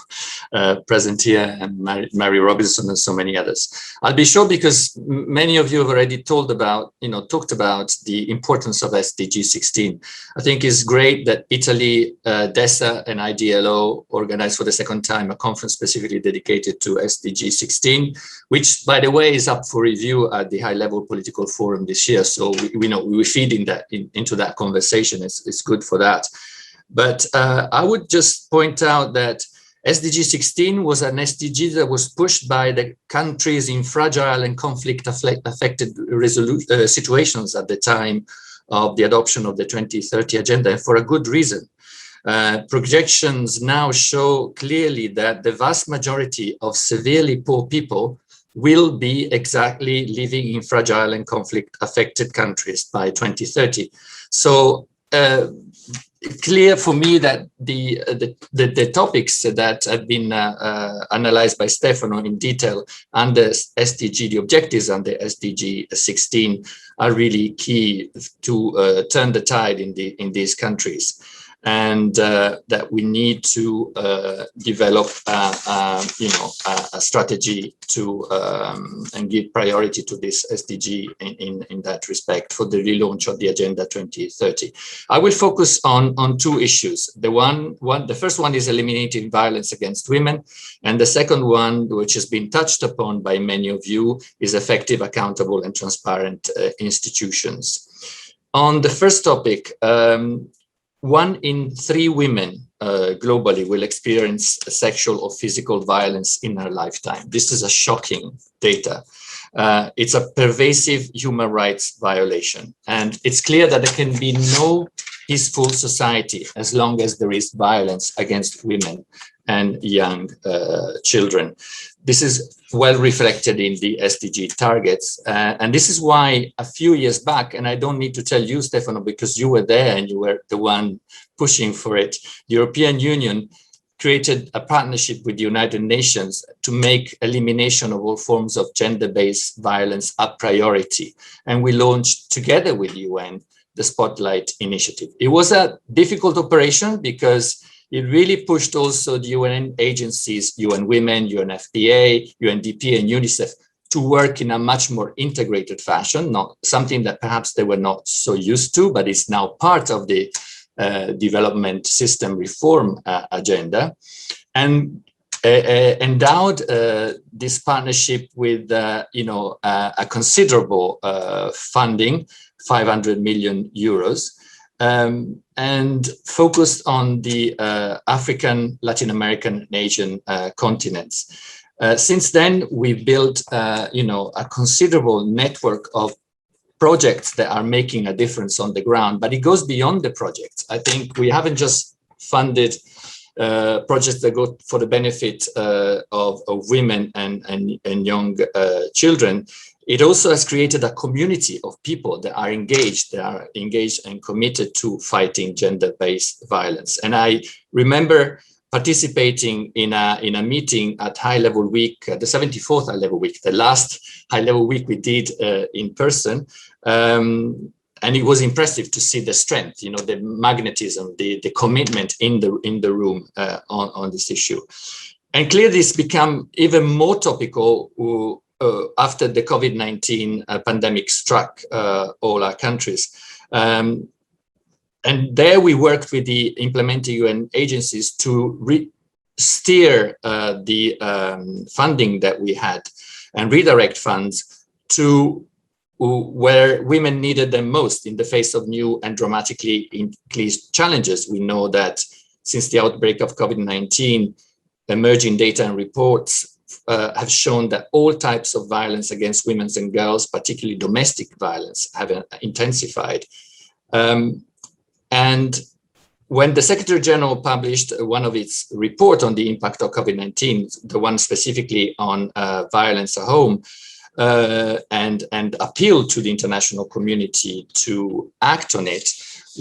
present here, and Mary Robinson and so many others. I'll be short because many of you have already talked about the importance of SDG 16. I think it's great that Italy, DESA and IDLO organized for the second time a conference specifically dedicated to SDG 16, which, by the way, is up for review at the high-level political forum this year. So we're feeding that into that conversation. It's good for that. But I would just point out that SDG 16 was an SDG that was pushed by the countries in fragile and conflict-affected situations at the time of the adoption of the 2030 agenda, and for a good reason. Projections now show clearly that the vast majority of severely poor people will be exactly living in fragile and conflict-affected countries by 2030. So clear for me that the topics that have been analyzed by Stefano in detail under SDG, the objectives under SDG 16, are really key to turn the tide in these countries. And that we need to develop, a strategy to and give priority to this SDG in that respect for the relaunch of the Agenda 2030. I will focus on two issues. The first one is eliminating violence against women, and the second one, which has been touched upon by many of you, is effective, accountable, and transparent institutions. On the first topic. 1 in 3 women globally will experience sexual or physical violence in her lifetime. This is a shocking data. It's a pervasive human rights violation. And it's clear that there can be no peaceful society as long as there is violence against women and young children. This is well reflected in the SDG targets. And this is why a few years back, and I don't need to tell you, Stefano, because you were there and you were the one pushing for it, the European Union created a partnership with the United Nations to make elimination of all forms of gender-based violence a priority. And we launched together with the UN the Spotlight Initiative. It was a difficult operation because it really pushed also the UN agencies, UN Women, UNFPA, UNDP, and UNICEF to work in a much more integrated fashion, not something that perhaps they were not so used to, but is now part of the development system reform agenda, and endowed this partnership with a considerable funding, 500 million euros, and focused on the African, Latin American, and Asian continents. Since then, we built a considerable network of projects that are making a difference on the ground, but it goes beyond the projects. I think we haven't just funded projects that go for the benefit of women and young children. It also has created a community of people that are engaged and committed to fighting gender-based violence. And I remember participating in a meeting at High Level Week, the 74th High Level Week, the last High Level Week we did in person. And it was impressive to see the strength, the magnetism, the commitment in the room on this issue. And clearly this became even more topical after the COVID-19 pandemic struck all our countries. And there we worked with the implementing UN agencies to steer the funding that we had and redirect funds to where women needed them most in the face of new and dramatically increased challenges. We know that since the outbreak of COVID-19, emerging data and reports have shown that all types of violence against women and girls, particularly domestic violence, have intensified. And when the Secretary General published one of its report on the impact of COVID-19, the one specifically on violence at home, and appealed to the international community to act on it,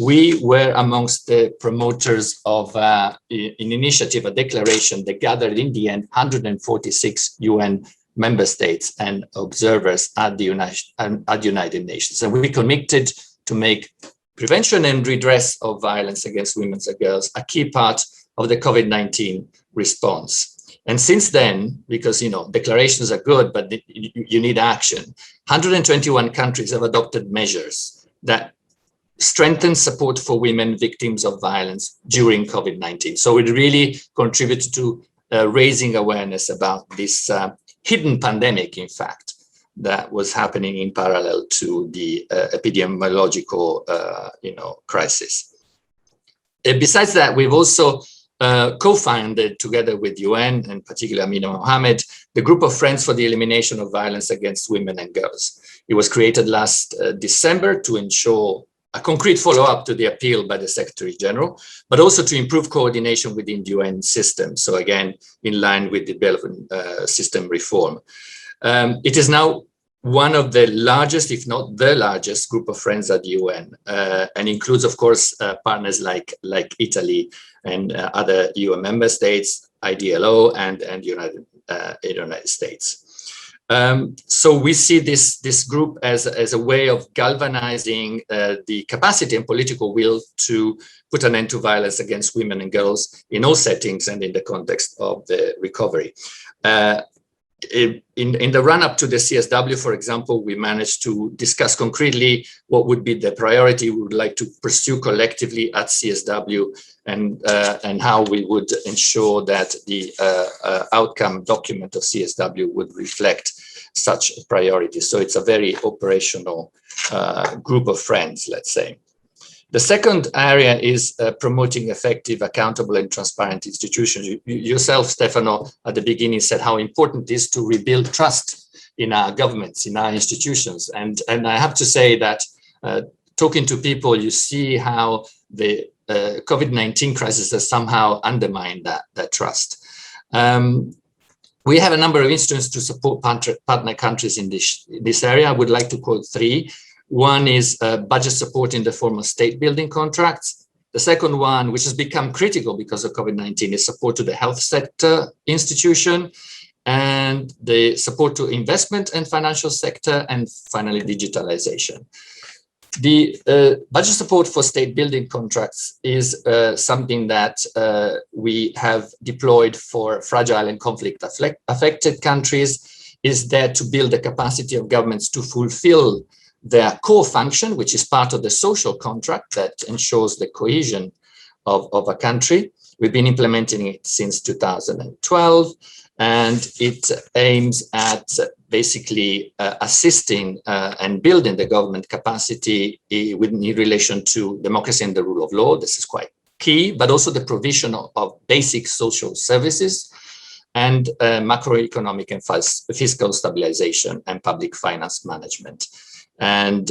we were amongst the promoters of an initiative, a declaration that gathered in the end 146 UN member states and observers at the United Nations. And we committed to make prevention and redress of violence against women and girls a key part of the COVID-19 response. And since then, because declarations are good, but you need action, 121 countries have adopted measures that strengthen support for women victims of violence during COVID-19. So it really contributed to raising awareness about this hidden pandemic, in fact, that was happening in parallel to the epidemiological crisis. Besides that, we've also co-founded together with UN and particularly Amina Mohammed, the Group of Friends for the Elimination of Violence Against Women and Girls. It was created last December to ensure a concrete follow-up to the appeal by the Secretary General, but also to improve coordination within the UN system. So again, in line with the development system reform. It is now one of the largest, if not the largest, group of friends at the UN, and includes, of course, partners like Italy and other UN member states, IDLO, and United States. So we see this group as a way of galvanizing the capacity and political will to put an end to violence against women and girls in all settings and in the context of the recovery. In the run-up to the CSW, for example, we managed to discuss concretely what would be the priority we would like to pursue collectively at CSW, and how we would ensure that the outcome document of CSW would reflect such priorities. So it's a very operational group of friends, let's say. The second area is promoting effective, accountable, and transparent institutions. You yourself, Stefano, at the beginning said how important it is to rebuild trust in our governments, in our institutions. And I have to say that talking to people, you see how the COVID-19 crisis has somehow undermined that trust. We have a number of instruments to support partner countries in this area. I would like to quote three. One is budget support in the form of state building contracts. The second one, which has become critical because of COVID-19, is support to the health sector institution, and the support to investment and financial sector, and finally digitalization. The budget support for state building contracts is something that we have deployed for fragile and conflict affected countries, is there to build the capacity of governments to fulfill their core function, which is part of the social contract that ensures the cohesion of a country. We've been implementing it since 2012, and it aims at basically assisting and building the government capacity in relation to democracy and the rule of law. This is quite key, but also the provision of basic social services and macroeconomic and fiscal stabilization and public finance management. And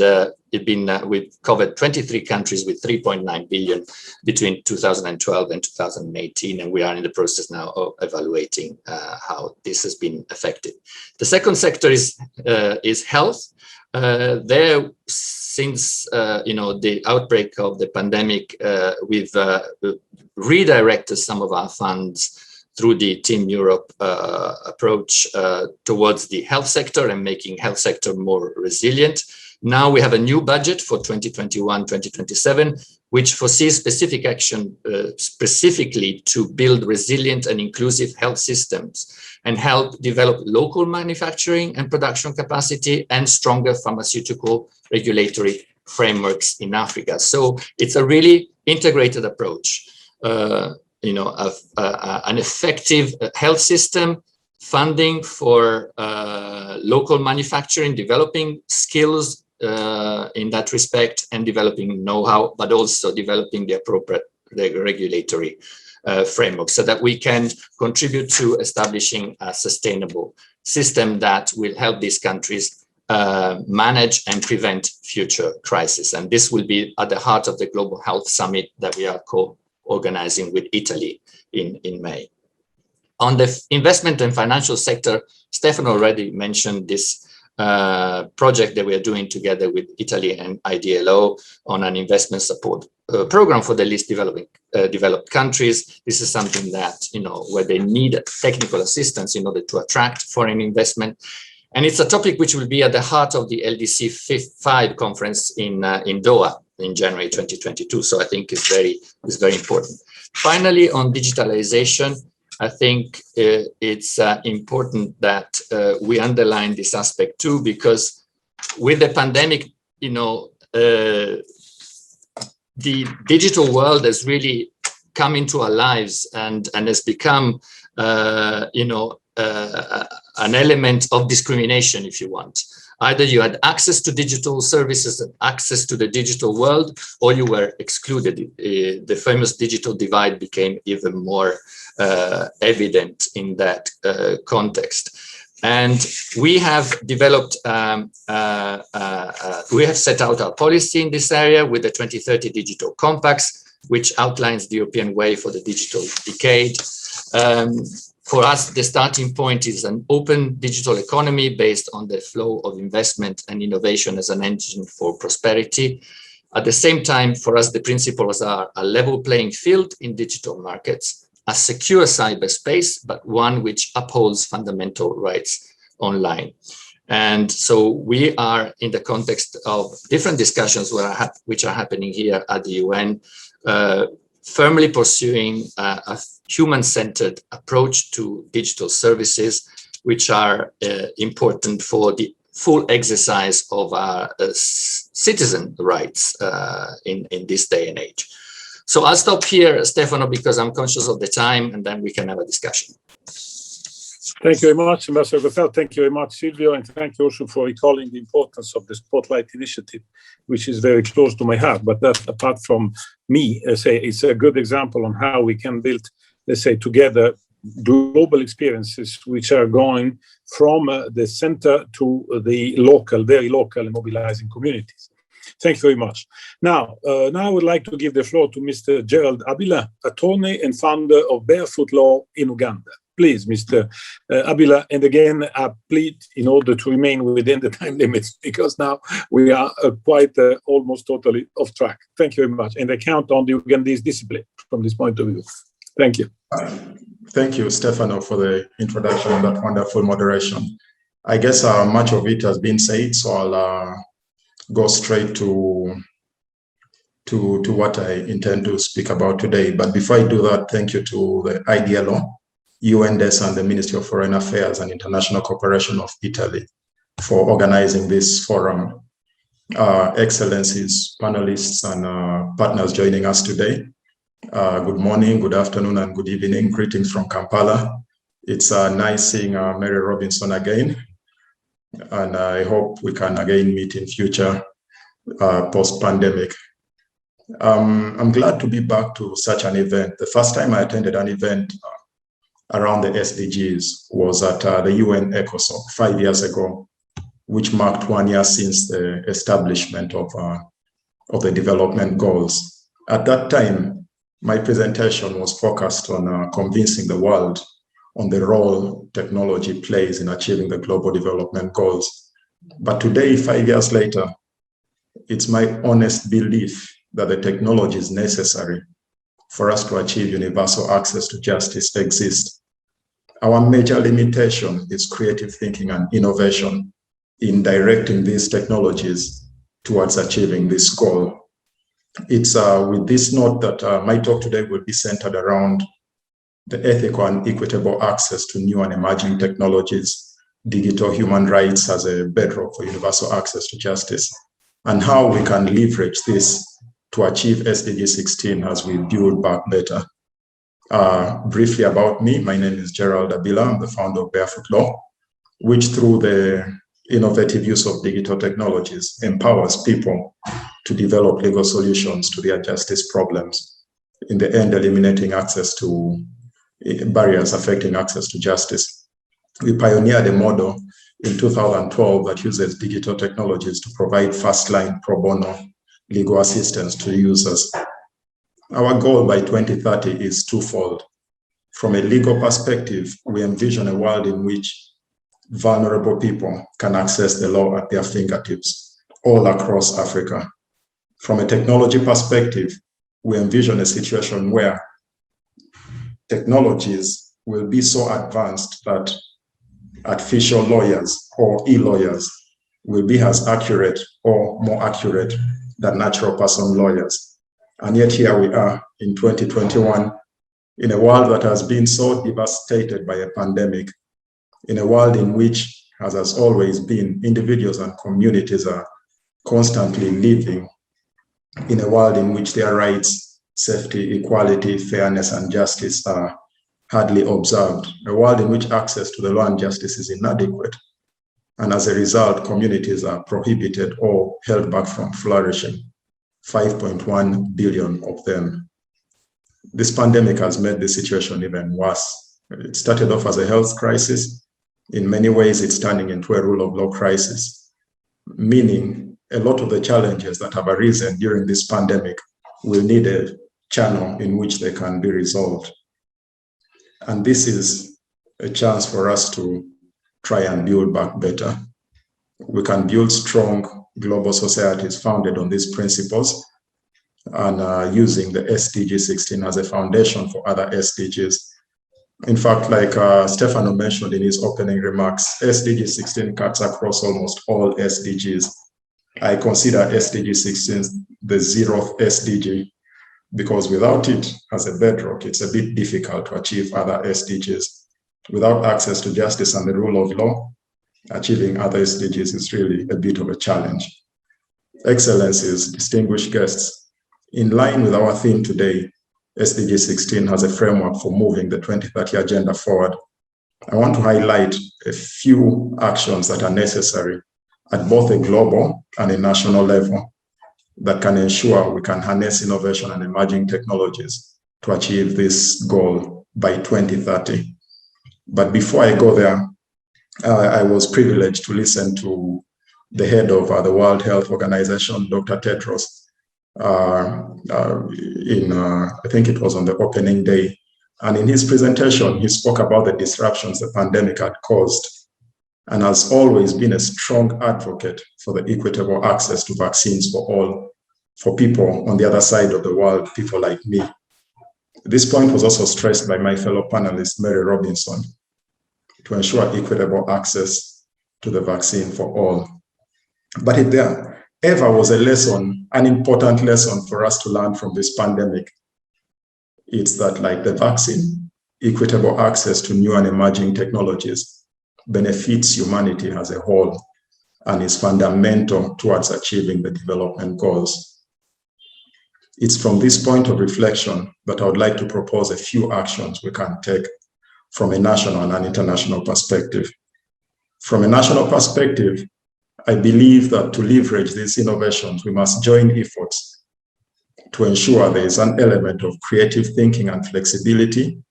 we've covered 23 countries with 3.9 billion between 2012 and 2018, and we are in the process now of evaluating how this has been effective. The second sector is health. There, since the outbreak of the pandemic, we've redirected some of our funds through the Team Europe approach towards the health sector and making health sector more resilient. Now we have a new budget for 2021-2027, which foresees specific action specifically to build resilient and inclusive health systems and help develop local manufacturing and production capacity and stronger pharmaceutical regulatory frameworks in Africa. So it's a really integrated approach. An effective health system, funding for local manufacturing, developing skills in that respect, and developing know-how, but also developing the appropriate regulatory framework so that we can contribute to establishing a sustainable system that will help these countries manage and prevent future crises. And this will be at the heart of the Global Health Summit that we are organizing with Italy in May. On the investment and financial sector, Stefano already mentioned this project that we are doing together with Italy and IDLO on an investment support program for the least developed countries. This is something that, where they need technical assistance in order to attract foreign investment. And it's a topic which will be at the heart of the LDC 5 conference in Doha in January 2022. So I think it's very important. Finally, on digitalization, I think it's important that we underline this aspect too, because with the pandemic, the digital world has really come into our lives and has become, an element of discrimination, if you want. Either you had access to digital services and access to the digital world, or you were excluded. The famous digital divide became even more evident in that context. And we have developed, we have set out our policy in this area with the 2030 Digital Compacts, which outlines the European way for the digital decade. For us, the starting point is an open digital economy based on the flow of investment and innovation as an engine for prosperity. At the same time, for us, the principles are a level playing field in digital markets, a secure cyberspace, but one which upholds fundamental rights online. And so we are in the context of different discussions which are happening here at the UN, firmly pursuing a human-centered approach to digital services, which are important for the full exercise of our citizen rights in this day and age. So I'll stop here, Stefano, because I'm conscious of the time, and then we can have a discussion. Thank you very much, Ambassador Gonzato. Thank you very much, Silvio, and thank you also for recalling the importance of the Spotlight Initiative, which is very close to my heart. But that, apart from me, it's a good example on how we can build, let's say, together global experiences which are going from the center to the local, very local, and mobilizing communities. Thank you very much. Now I would like to give the floor to Mr. Gerald Abila, attorney and founder of Barefoot Law in Uganda. Please, Mr. Abila, and again, I plead in order to remain within the time limits, because now we are quite almost totally off track. Thank you very much. And I count on the Ugandese discipline from this point of view. Thank you. Thank you, Stefano, for the introduction and that wonderful moderation. I guess much of it has been said, so I'll go straight to what I intend to speak about today. But before I do that, thank you to the IDLO, UNDES, and the Ministry of Foreign Affairs and International Cooperation of Italy for organizing this forum. Excellencies, panelists, and partners joining us today. Good morning, good afternoon, and good evening. Greetings from Kampala. It's nice seeing Mary Robinson again, and I hope we can again meet in future post-pandemic. I'm glad to be back to such an event. The first time I attended an event around the SDGs was at the UN ECOSOC 5 years ago, which marked 1 year since the establishment of the development goals. At that time, my presentation was focused on convincing the world on the role technology plays in achieving the global development goals. But today, 5 years later, it's my honest belief that the technologies necessary for us to achieve universal access to justice exist. Our major limitation is creative thinking and innovation in directing these technologies towards achieving this goal. It's with this note that my talk today will be centered around the ethical and equitable access to new and emerging technologies, digital human rights as a bedrock for universal access to justice, and how we can leverage this to achieve SDG 16 as we build back better. Briefly about me, my name is Gerald Abila. I'm the founder of Barefoot Law, which through the innovative use of digital technologies empowers people to develop legal solutions to their justice problems, in the end eliminating access to barriers affecting access to justice. We pioneered a model in 2012 that uses digital technologies to provide first-line pro bono legal assistance to users. Our goal by 2030 is twofold. From a legal perspective, we envision a world in which vulnerable people can access the law at their fingertips all across Africa. From a technology perspective, we envision a situation where technologies will be so advanced that artificial lawyers or e-lawyers will be as accurate or more accurate than natural person lawyers. And yet here we are in 2021, in a world that has been so devastated by a pandemic, in a world in which, as has always been, individuals and communities are constantly living in a world in which their rights, safety, equality, fairness, and justice are hardly observed, a world in which access to the law and justice is inadequate. And as a result, communities are prohibited or held back from flourishing, 5.1 billion of them. This pandemic has made the situation even worse. It started off as a health crisis. In many ways, it's turning into a rule of law crisis, meaning a lot of the challenges that have arisen during this pandemic will need a channel in which they can be resolved. And this is a chance for us to try and build back better. We can build strong global societies founded on these principles and using the SDG 16 as a foundation for other SDGs. In fact, like Stefano mentioned in his opening remarks, SDG 16 cuts across almost all SDGs. I consider SDG 16 the 0th SDG because without it as a bedrock, it's a bit difficult to achieve other SDGs. Without access to justice and the rule of law, achieving other SDGs is really a bit of a challenge. Excellencies, distinguished guests, in line with our theme today, SDG 16 has a framework for moving the 2030 agenda forward I want to highlight a few actions that are necessary at both a global and a national level that can ensure we can harness innovation and emerging technologies to achieve this goal by 2030. But before I go there, I was privileged to listen to the head of the World Health Organization, Dr. Tedros, I think it was on the opening day. And in his presentation, he spoke about the disruptions the pandemic had caused and has always been a strong advocate for the equitable access to vaccines for all, for people on the other side of the world, people like me. This point was also stressed by my fellow panelist, Mary Robinson, to ensure equitable access to the vaccine for all. But if there ever was a lesson, an important lesson for us to learn from this pandemic, it's that, like the vaccine, equitable access to new and emerging technologies benefits humanity as a whole and is fundamental towards achieving the development goals. It's from this point of reflection that I would like to propose a few actions we can take from a national and an international perspective. From a national perspective, I believe that to leverage these innovations, we must join efforts to ensure there is an element of creative thinking and flexibility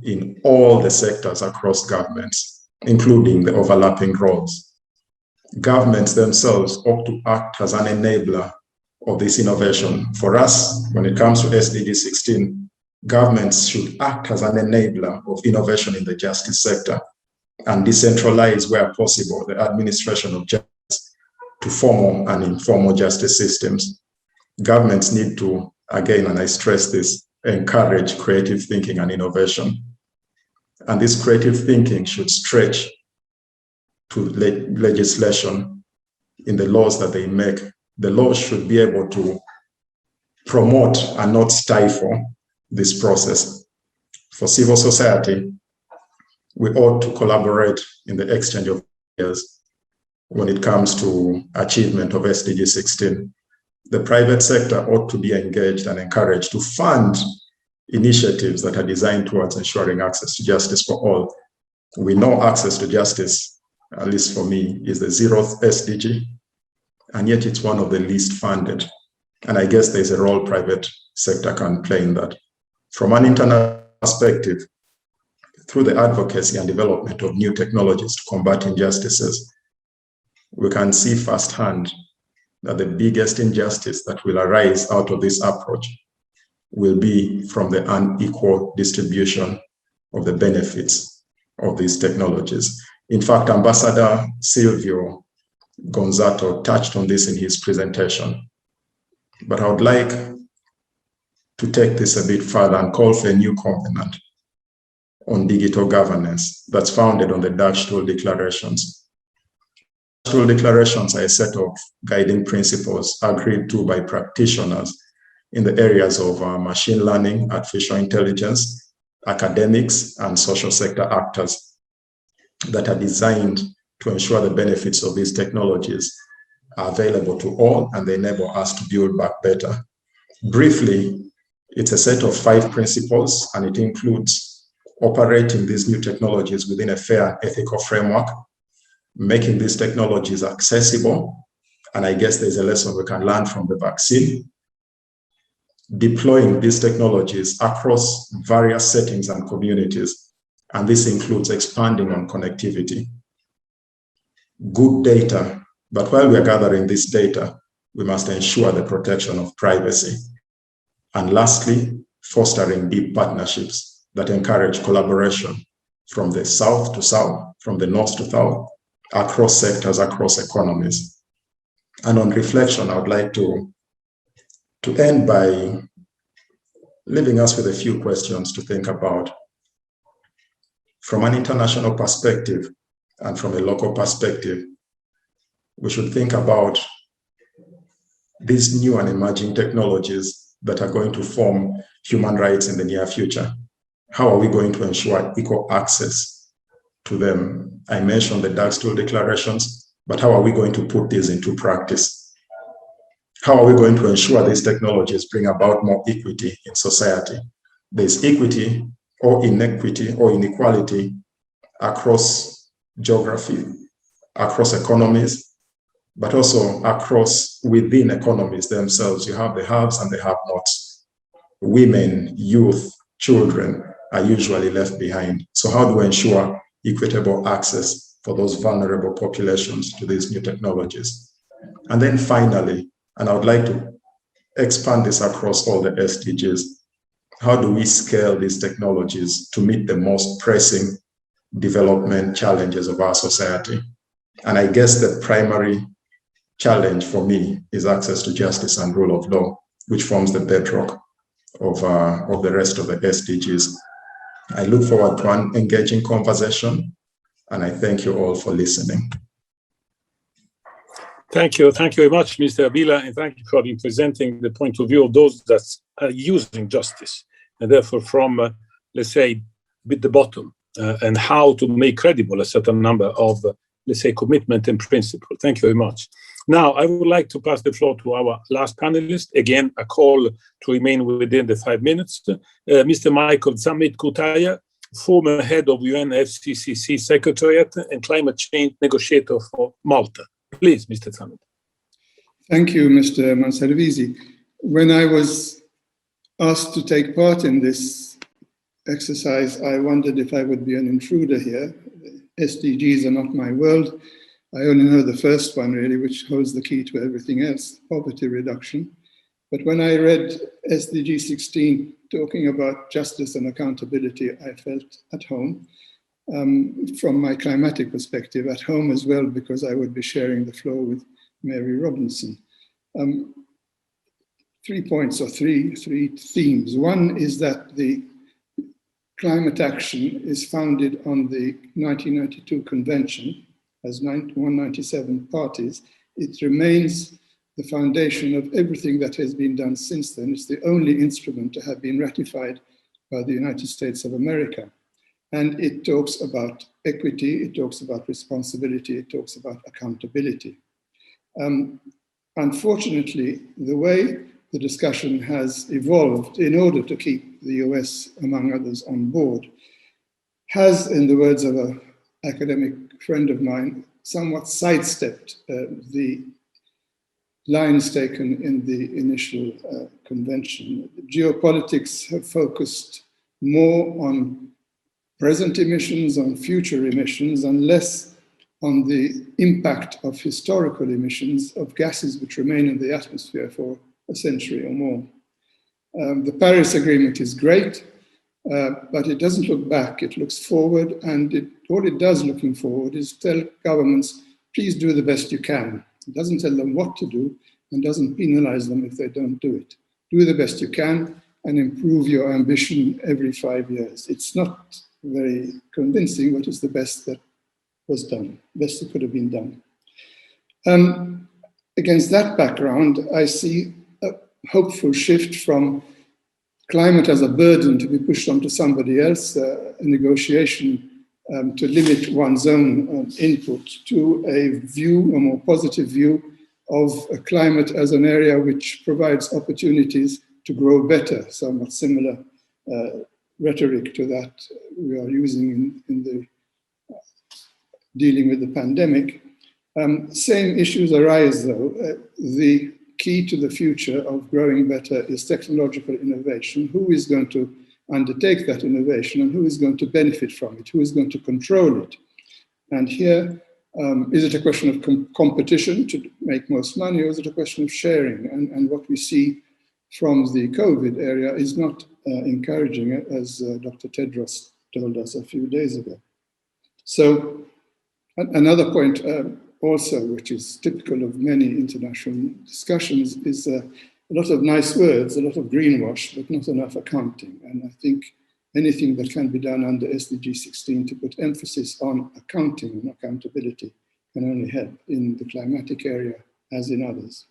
in all the sectors across governments, including the overlapping roles. Governments themselves ought to act as an enabler of this innovation. For us, when it comes to SDG 16, governments should act as an enabler of innovation in the justice sector and decentralize, where possible, the administration of justice to formal and informal justice systems. Governments need to, again, and I stress this, encourage creative thinking and innovation. And this creative thinking should stretch to legislation in the laws that they make. The laws should be able to promote and not stifle this process. For civil society, we ought to collaborate in the exchange of ideas when it comes to achievement of SDG 16. The private sector ought to be engaged and encouraged to fund initiatives that are designed towards ensuring access to justice for all. We know access to justice, at least for me, is the 0th SDG, and yet it's one of the least funded. And I guess there's a role private sector can play in that. From an international perspective, through the advocacy and development of new technologies to combat injustices, we can see firsthand that the biggest injustice that will arise out of this approach will be from the unequal distribution of the benefits of these technologies. In fact, Ambassador Silvio Gonzato touched on this in his presentation. But I would like to take this a bit further and call for a new covenant on digital governance that's founded on the Dutch Tool Declarations. Tool declarations are a set of guiding principles agreed to by practitioners in the areas of machine learning, artificial intelligence, academics, and social sector actors that are designed to ensure the benefits of these technologies are available to all and they enable us to build back better. Briefly, it's a set of 5 principles, and it includes operating these new technologies within a fair and ethical framework, making these technologies accessible, and I guess there's a lesson we can learn from the vaccine, deploying these technologies across various settings and communities, and this includes expanding on connectivity. Good data, but while we are gathering this data, we must ensure the protection of privacy. And lastly, fostering deep partnerships that encourage collaboration from the south to south, from the north to south, across sectors, across economies. And on reflection, I would like to end by leaving us with a few questions to think about. From an international perspective and from a local perspective, we should think about these new and emerging technologies that are going to form human rights in the near future. How are we going to ensure equal access to them? I mentioned the Dutch Tool Declarations, but how are we going to put these into practice? How are we going to ensure these technologies bring about more equity in society? There's equity or inequity or inequality across geography, across economies, but also across within economies themselves. You have the haves and the have-nots. Women, youth, children are usually left behind. So how do we ensure equitable access for those vulnerable populations to these new technologies? And then finally, and I would like to expand this across all the SDGs, how do we scale these technologies to meet the most pressing development challenges of our society? And I guess the primary challenge for me is access to justice and rule of law, which forms the bedrock of the rest of the SDGs. I look forward to an engaging conversation, and I thank you all for listening. Thank you very much, Mr. Abila, and thank you for presenting the point of view of those that are using justice, and therefore from, let's say, with the bottom, and how to make credible a certain number of, let's say, commitment and principle. Thank you very much. Now, I would like to pass the floor to our last panelist. Again, a call to remain within the 5 minutes. Mr. Michael Zammit Cutajar, former head of UNFCCC secretariat and climate change negotiator for Malta. Please, Mr. Zammit. Thank you, Mr. Manservisi. When I was asked to take part in this exercise, I wondered if I would be an intruder here. SDGs are not my world. I only know the first one, really, which holds the key to everything else, poverty reduction. But when I read SDG 16 talking about justice and accountability, I felt at home. From my climatic perspective, at home as well, because I would be sharing the floor with Mary Robinson. 3 points or three themes. One is that the climate action is founded on the 1992 convention as 197 parties. It remains the foundation of everything that has been done since then. It's the only instrument to have been ratified by the United States of America. And it talks about equity, it talks about responsibility, it talks about accountability. Unfortunately, the way the discussion has evolved in order to keep the US, among others, on board, has, in the words of an academic friend of mine, somewhat sidestepped the lines taken in the initial convention. Geopolitics have focused more on present emissions, on future emissions, and less on the impact of historical emissions of gases which remain in the atmosphere for a century or more. The Paris Agreement is great, but it doesn't look back, it looks forward, and all it does looking forward is tell governments, please do the best you can. It doesn't tell them what to do and doesn't penalize them if they don't do it. Do the best you can and improve your ambition every 5 years. It's not very convincing, but it's the best that was done, best that could have been done. Against that background, I see a hopeful shift from climate as a burden to be pushed onto somebody else, a negotiation to limit one's own input, to a view, a more positive view of a climate as an area which provides opportunities to grow better, somewhat similar rhetoric to that we are using in the dealing with the pandemic. Same issues arise though. The key to the future of growing better is technological innovation. Who is going to undertake that innovation and who is going to benefit from it? Who is going to control it? And here, is it a question of competition to make most money, or is it a question of sharing? And what we see from the COVID area is not encouraging, as Dr. Tedros told us a few days ago. So another point also, which is typical of many international discussions, is a lot of nice words, a lot of greenwash, but not enough accounting. And I think anything that can be done under SDG 16 to put emphasis on accounting and accountability can only help in the climatic area as in others.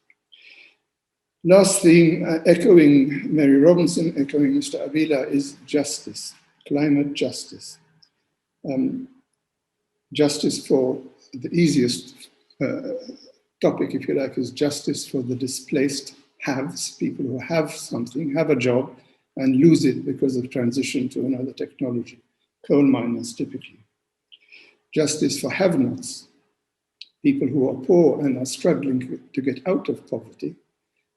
Last theme, echoing Mary Robinson, echoing Mr. Abila, is justice, climate justice. Justice for the easiest topic, if you like, is justice for the displaced haves, people who have something, have a job, and lose it because of transition to another technology, coal miners typically. justice for have-nots, people who are poor and are struggling to get out of poverty.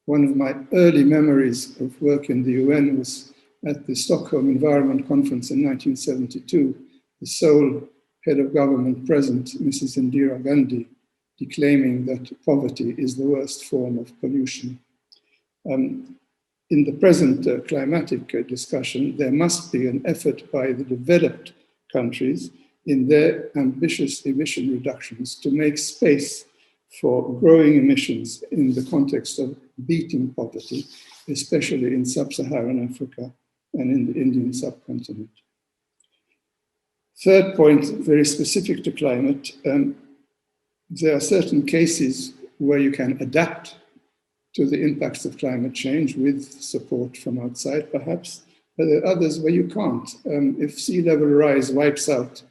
One of my early memories of work in the UN was at the Stockholm Environment Conference in 1972, the sole head of government present, Mrs. Indira Gandhi, declaiming that poverty is the worst form of pollution. In the present climatic discussion, there must be an effort by the developed countries in their ambitious emission reductions to make space for growing emissions in the context of beating poverty, especially in sub-Saharan Africa and in the Indian subcontinent. Third point, very specific to climate, there are certain cases where you can adapt to the impacts of climate change with support from outside, perhaps, but there are others where you can't. If sea level rise wipes out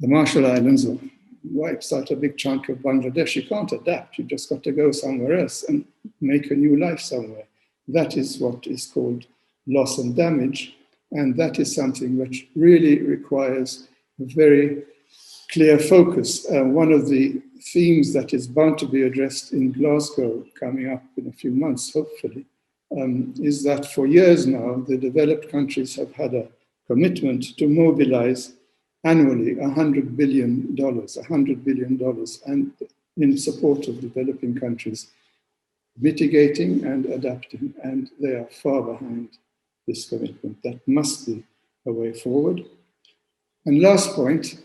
the Marshall Islands or wipes out a big chunk of Bangladesh, you can't adapt. You just got to go somewhere else and make a new life somewhere. That is what is called loss and damage, and that is something which really requires a very clear focus. One of the themes that is bound to be addressed in Glasgow coming up in a few months, hopefully, is that for years now, the developed countries have had a commitment to mobilize annually $100 billion, and in support of developing countries, mitigating and adapting, and they are far behind this commitment. That must be a way forward. And last point,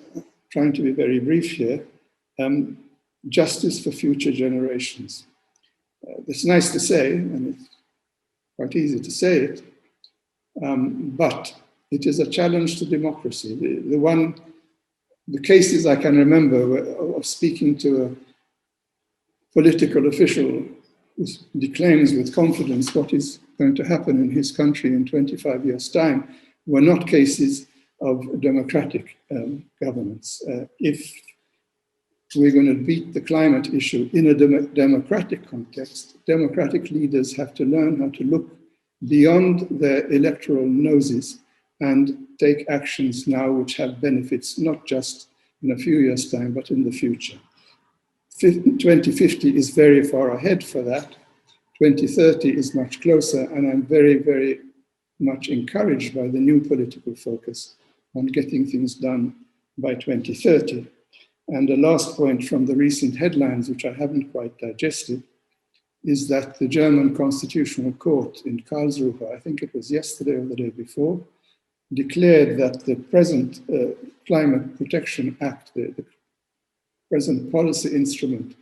trying to be very brief here, justice for future generations. It's nice to say, and it's quite easy to say it, but it is a challenge to democracy. The cases I can remember of speaking to a political official who declaims with confidence what is going to happen in his country in 25 years' time were not cases of democratic governance. If we're going to beat the climate issue in a democratic context, democratic leaders have to learn how to look beyond their electoral noses and take actions now which have benefits not just in a few years' time, but in the future. 2050 is very far ahead for that. 2030 is much closer, and I'm very, very much encouraged by the new political focus on getting things done by 2030. And the last point from the recent headlines, which I haven't quite digested, is that the German Constitutional Court in Karlsruhe, I think it was yesterday or the day before, declared that the present Climate Protection Act, the present policy instrument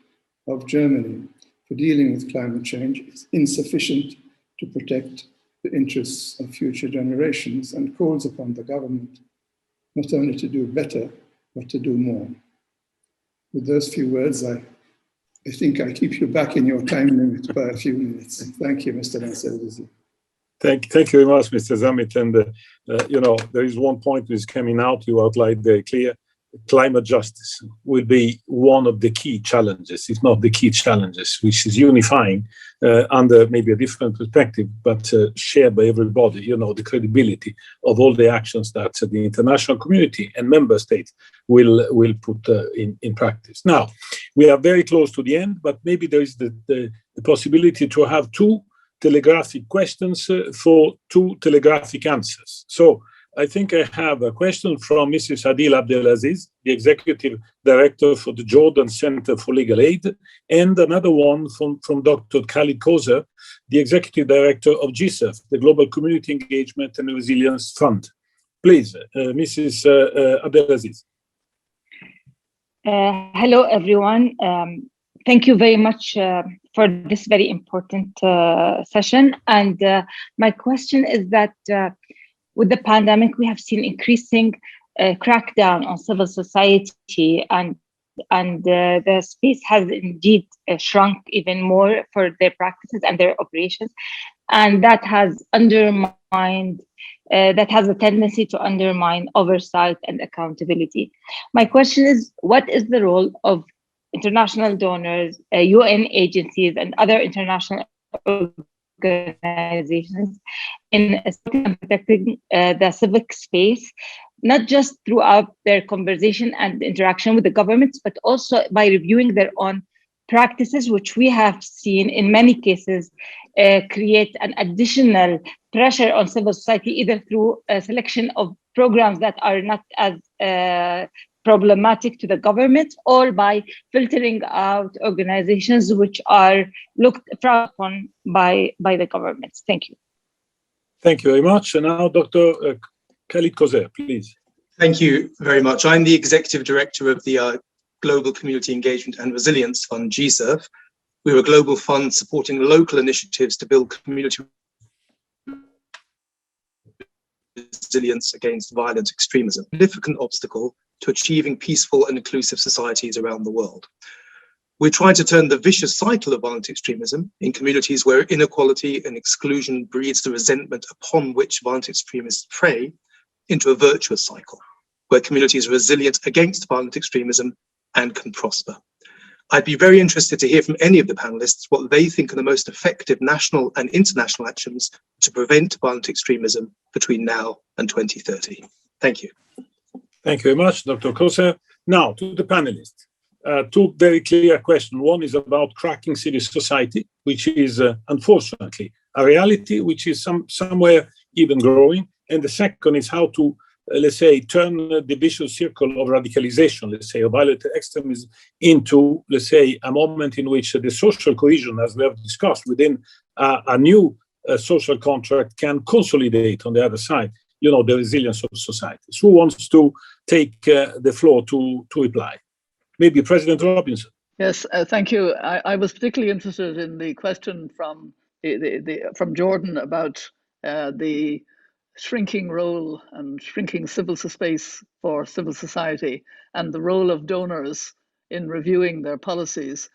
of Germany for dealing with climate change is insufficient to protect the interests of future generations, and calls upon the government not only to do better, but to do more. With those few words, I think I keep you back in your time limit by a few minutes. Thank you, Mr. Nansel. Thank you very much, Mr. Zammit. And, there is one point which is coming out, you outlined very clear. Climate justice will be one of the key challenges, if not the key challenges, which is unifying under maybe a different perspective, but shared by everybody, the credibility of all the actions that the international community and member states will put in practice. Now, we are very close to the end, but maybe there is the possibility to have two telegraphic questions for two telegraphic answers. So I think I have a question from Mrs. Adil Abdelaziz, the Executive Director for the Jordan Center for Legal Aid, and another one from Dr. Khalid Kozer, the Executive Director of GCAF, the Global Community Engagement and Resilience Fund. Please, Mrs. Abdelaziz. Hello, everyone. Thank you very much for this very important session. And my question is that with the pandemic, we have seen increasing crackdown on civil society, and the space has indeed shrunk even more for their practices and their operations, and that has undermined. That has a tendency to undermine oversight and accountability. My question is, what is the role of international donors, UN agencies, and other international organizations in protecting the civic space not just throughout their conversation and interaction with the governments, but also by reviewing their own practices, which we have seen in many cases create an additional pressure on civil society, either through a selection of programs that are not as problematic to the government, or by filtering out organizations which are looked upon by the governments. Thank you. Thank you very much. And now Dr. Khalid Kozer, please. Thank you very much. I'm the Executive Director of the Global Community Engagement and Resilience Fund, GCAF. We're a global fund supporting local initiatives to build community resilience against violent extremism, a significant obstacle to achieving peaceful and inclusive societies around the world. We're trying to turn the vicious cycle of violent extremism in communities where inequality and exclusion breeds the resentment upon which violent extremists prey into a virtuous cycle, where communities are resilient against violent extremism and can prosper. I'd be very interested to hear from any of the panelists what they think are the most effective national and international actions to prevent violent extremism between now and 2030. Thank you. Thank you very much, Dr. Kozer. Now, to the panelists. Two very clear questions. One is about cracking civil society, which is unfortunately a reality which is somewhere even growing. And the second is how to, let's say, turn the vicious circle of radicalization, let's say, of violent extremism into, let's say, a moment in which the social cohesion, as we have discussed, within a new social contract can consolidate on the other side, you know, the resilience of societies. Who wants to take the floor to reply? Maybe President Robinson. Yes, thank you. I was particularly interested in the question from from Jordan about the shrinking role and shrinking civil space for civil society and the role of donors in reviewing their policies.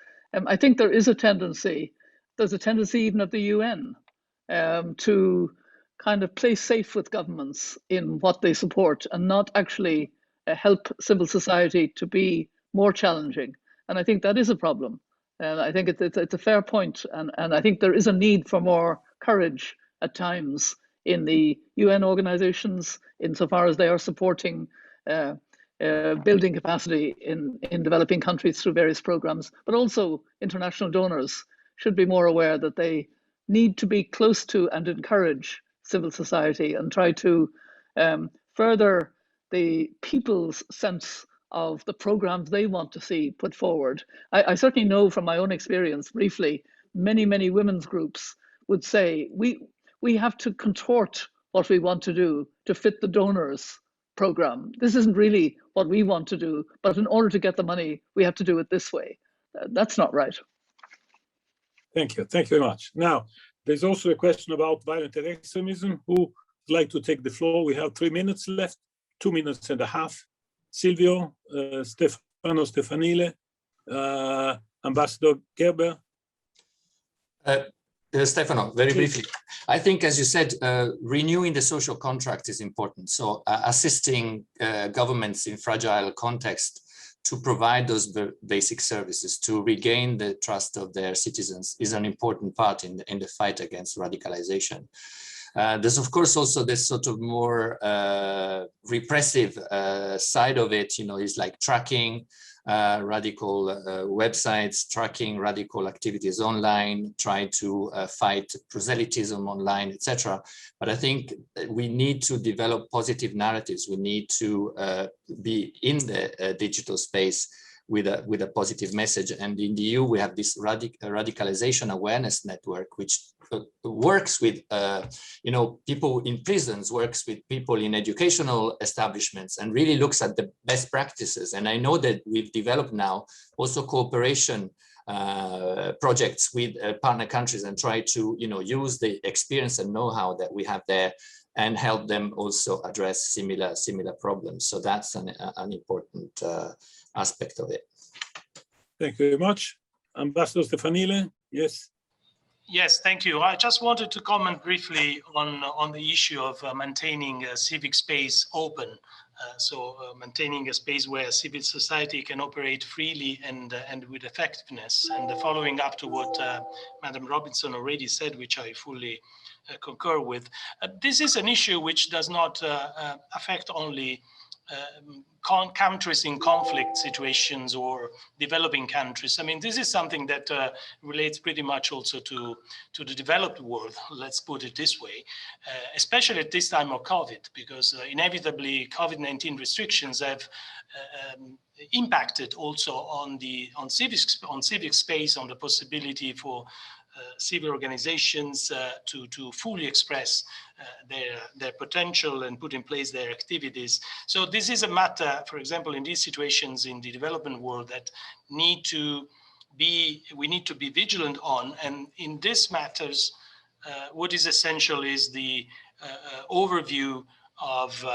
I think there is a tendency, there's a tendency even at the UN to kind of play safe with governments in what they support and not actually help civil society to be more challenging. And I think that is a problem. And I think it's a fair point. And I think there is a need for more courage at times in the UN organizations, insofar as they are supporting building capacity in developing countries through various programs, but also international donors should be more aware that they need to be close to and encourage civil society and try to further the people's sense of the programs they want to see put forward. I certainly know from my own experience, briefly, many women's groups would say, we have to contort what we want to do to fit the donors program. This isn't really what we want to do, but in order to get the money, we have to do it this way. That's not right. Thank you. Thank you very much. Now, there's also a question about violent extremism. Who would like to take the floor? We have 3 minutes left, 2 minutes and a half. Silvio, Stefano, Stefanile, Ambassador Guerber. Stefano, very briefly. I think, as you said, renewing the social contract is important. So assisting governments in fragile context to provide those basic services, to regain the trust of their citizens is an important part in the fight against radicalization. There's, of course, also this sort of more repressive side of it, you know, is like tracking radical websites, tracking radical activities online, try to fight proselytism online, etc. But I think we need to develop positive narratives. We need to be in the digital space with a positive message. And in the EU, we have this radicalization awareness network, which works with you know, people in prisons, works with people in educational establishments, and really looks at the best practices. And I know that we've developed now also cooperation projects with partner countries and try to, you know, use the experience and know-how that we have there and help them also address similar problems. So that's an important aspect of it. Thank you very much. Ambassador Stefanile, yes. Yes, thank you. I just wanted to comment briefly on the issue of maintaining civic space open Maintaining a space where civil society can operate freely and with effectiveness. And following up to what Madam Robinson already said, which I fully concur with, this is an issue which does not affect only countries in conflict situations or developing countries. I mean, this is something that relates pretty much also to the developed world, let's put it this way, especially at this time of COVID, because inevitably COVID-19 restrictions have impacted also on civic space, on the possibility for civil organizations to fully express their potential and put in place their activities. So this is a matter, for example, in these situations in the development world that we need to be vigilant on. And in these matters, what is essential is the overview of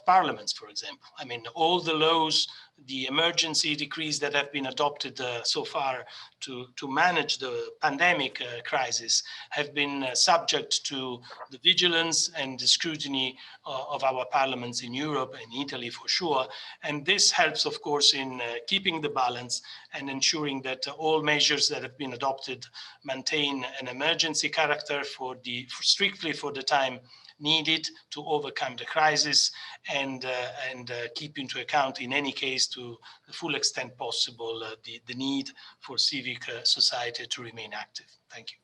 parliaments, for example. I mean, all the laws, the emergency decrees that have been adopted so far to manage the pandemic crisis have been subject to the vigilance and the scrutiny of our parliaments in Europe and Italy for sure. And this helps, of course, in keeping the balance and ensuring that all measures that have been adopted maintain an emergency character strictly for the time needed to overcome the crisis and keep into account, in any case, to the full extent possible, the need for civic society to remain active. Thank you.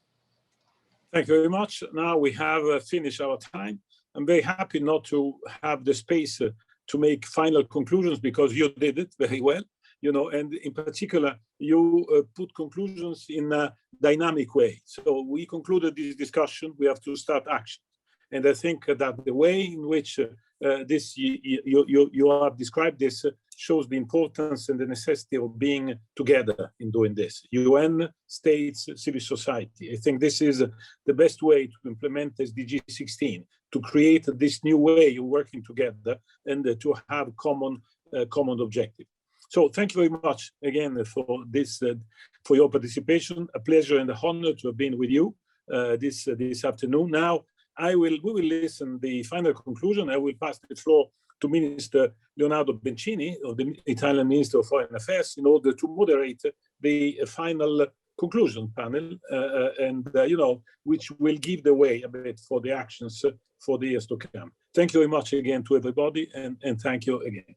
Thank you very much. Now we have finished our time. I'm very happy not to have the space to make final conclusions because you did it very well, and in particular, you put conclusions in a dynamic way. So we concluded this discussion, we have to start action. And I think that the way in which you have described this shows the importance and the necessity of being together in doing this. UN, states, civil society. I think this is the best way to implement SDG 16, to create this new way of working together and to have common objective. So thank you very much again for this, for your participation. A pleasure and an honor to have been with you this afternoon. Now, we will listen the final conclusion. I will pass the floor to Minister Leonardo Bencini, of the Italian Minister of Foreign Affairs, in order to moderate the final conclusion panel, which will give the way a bit for the actions for the years to come. Thank you very much again to everybody, and thank you again.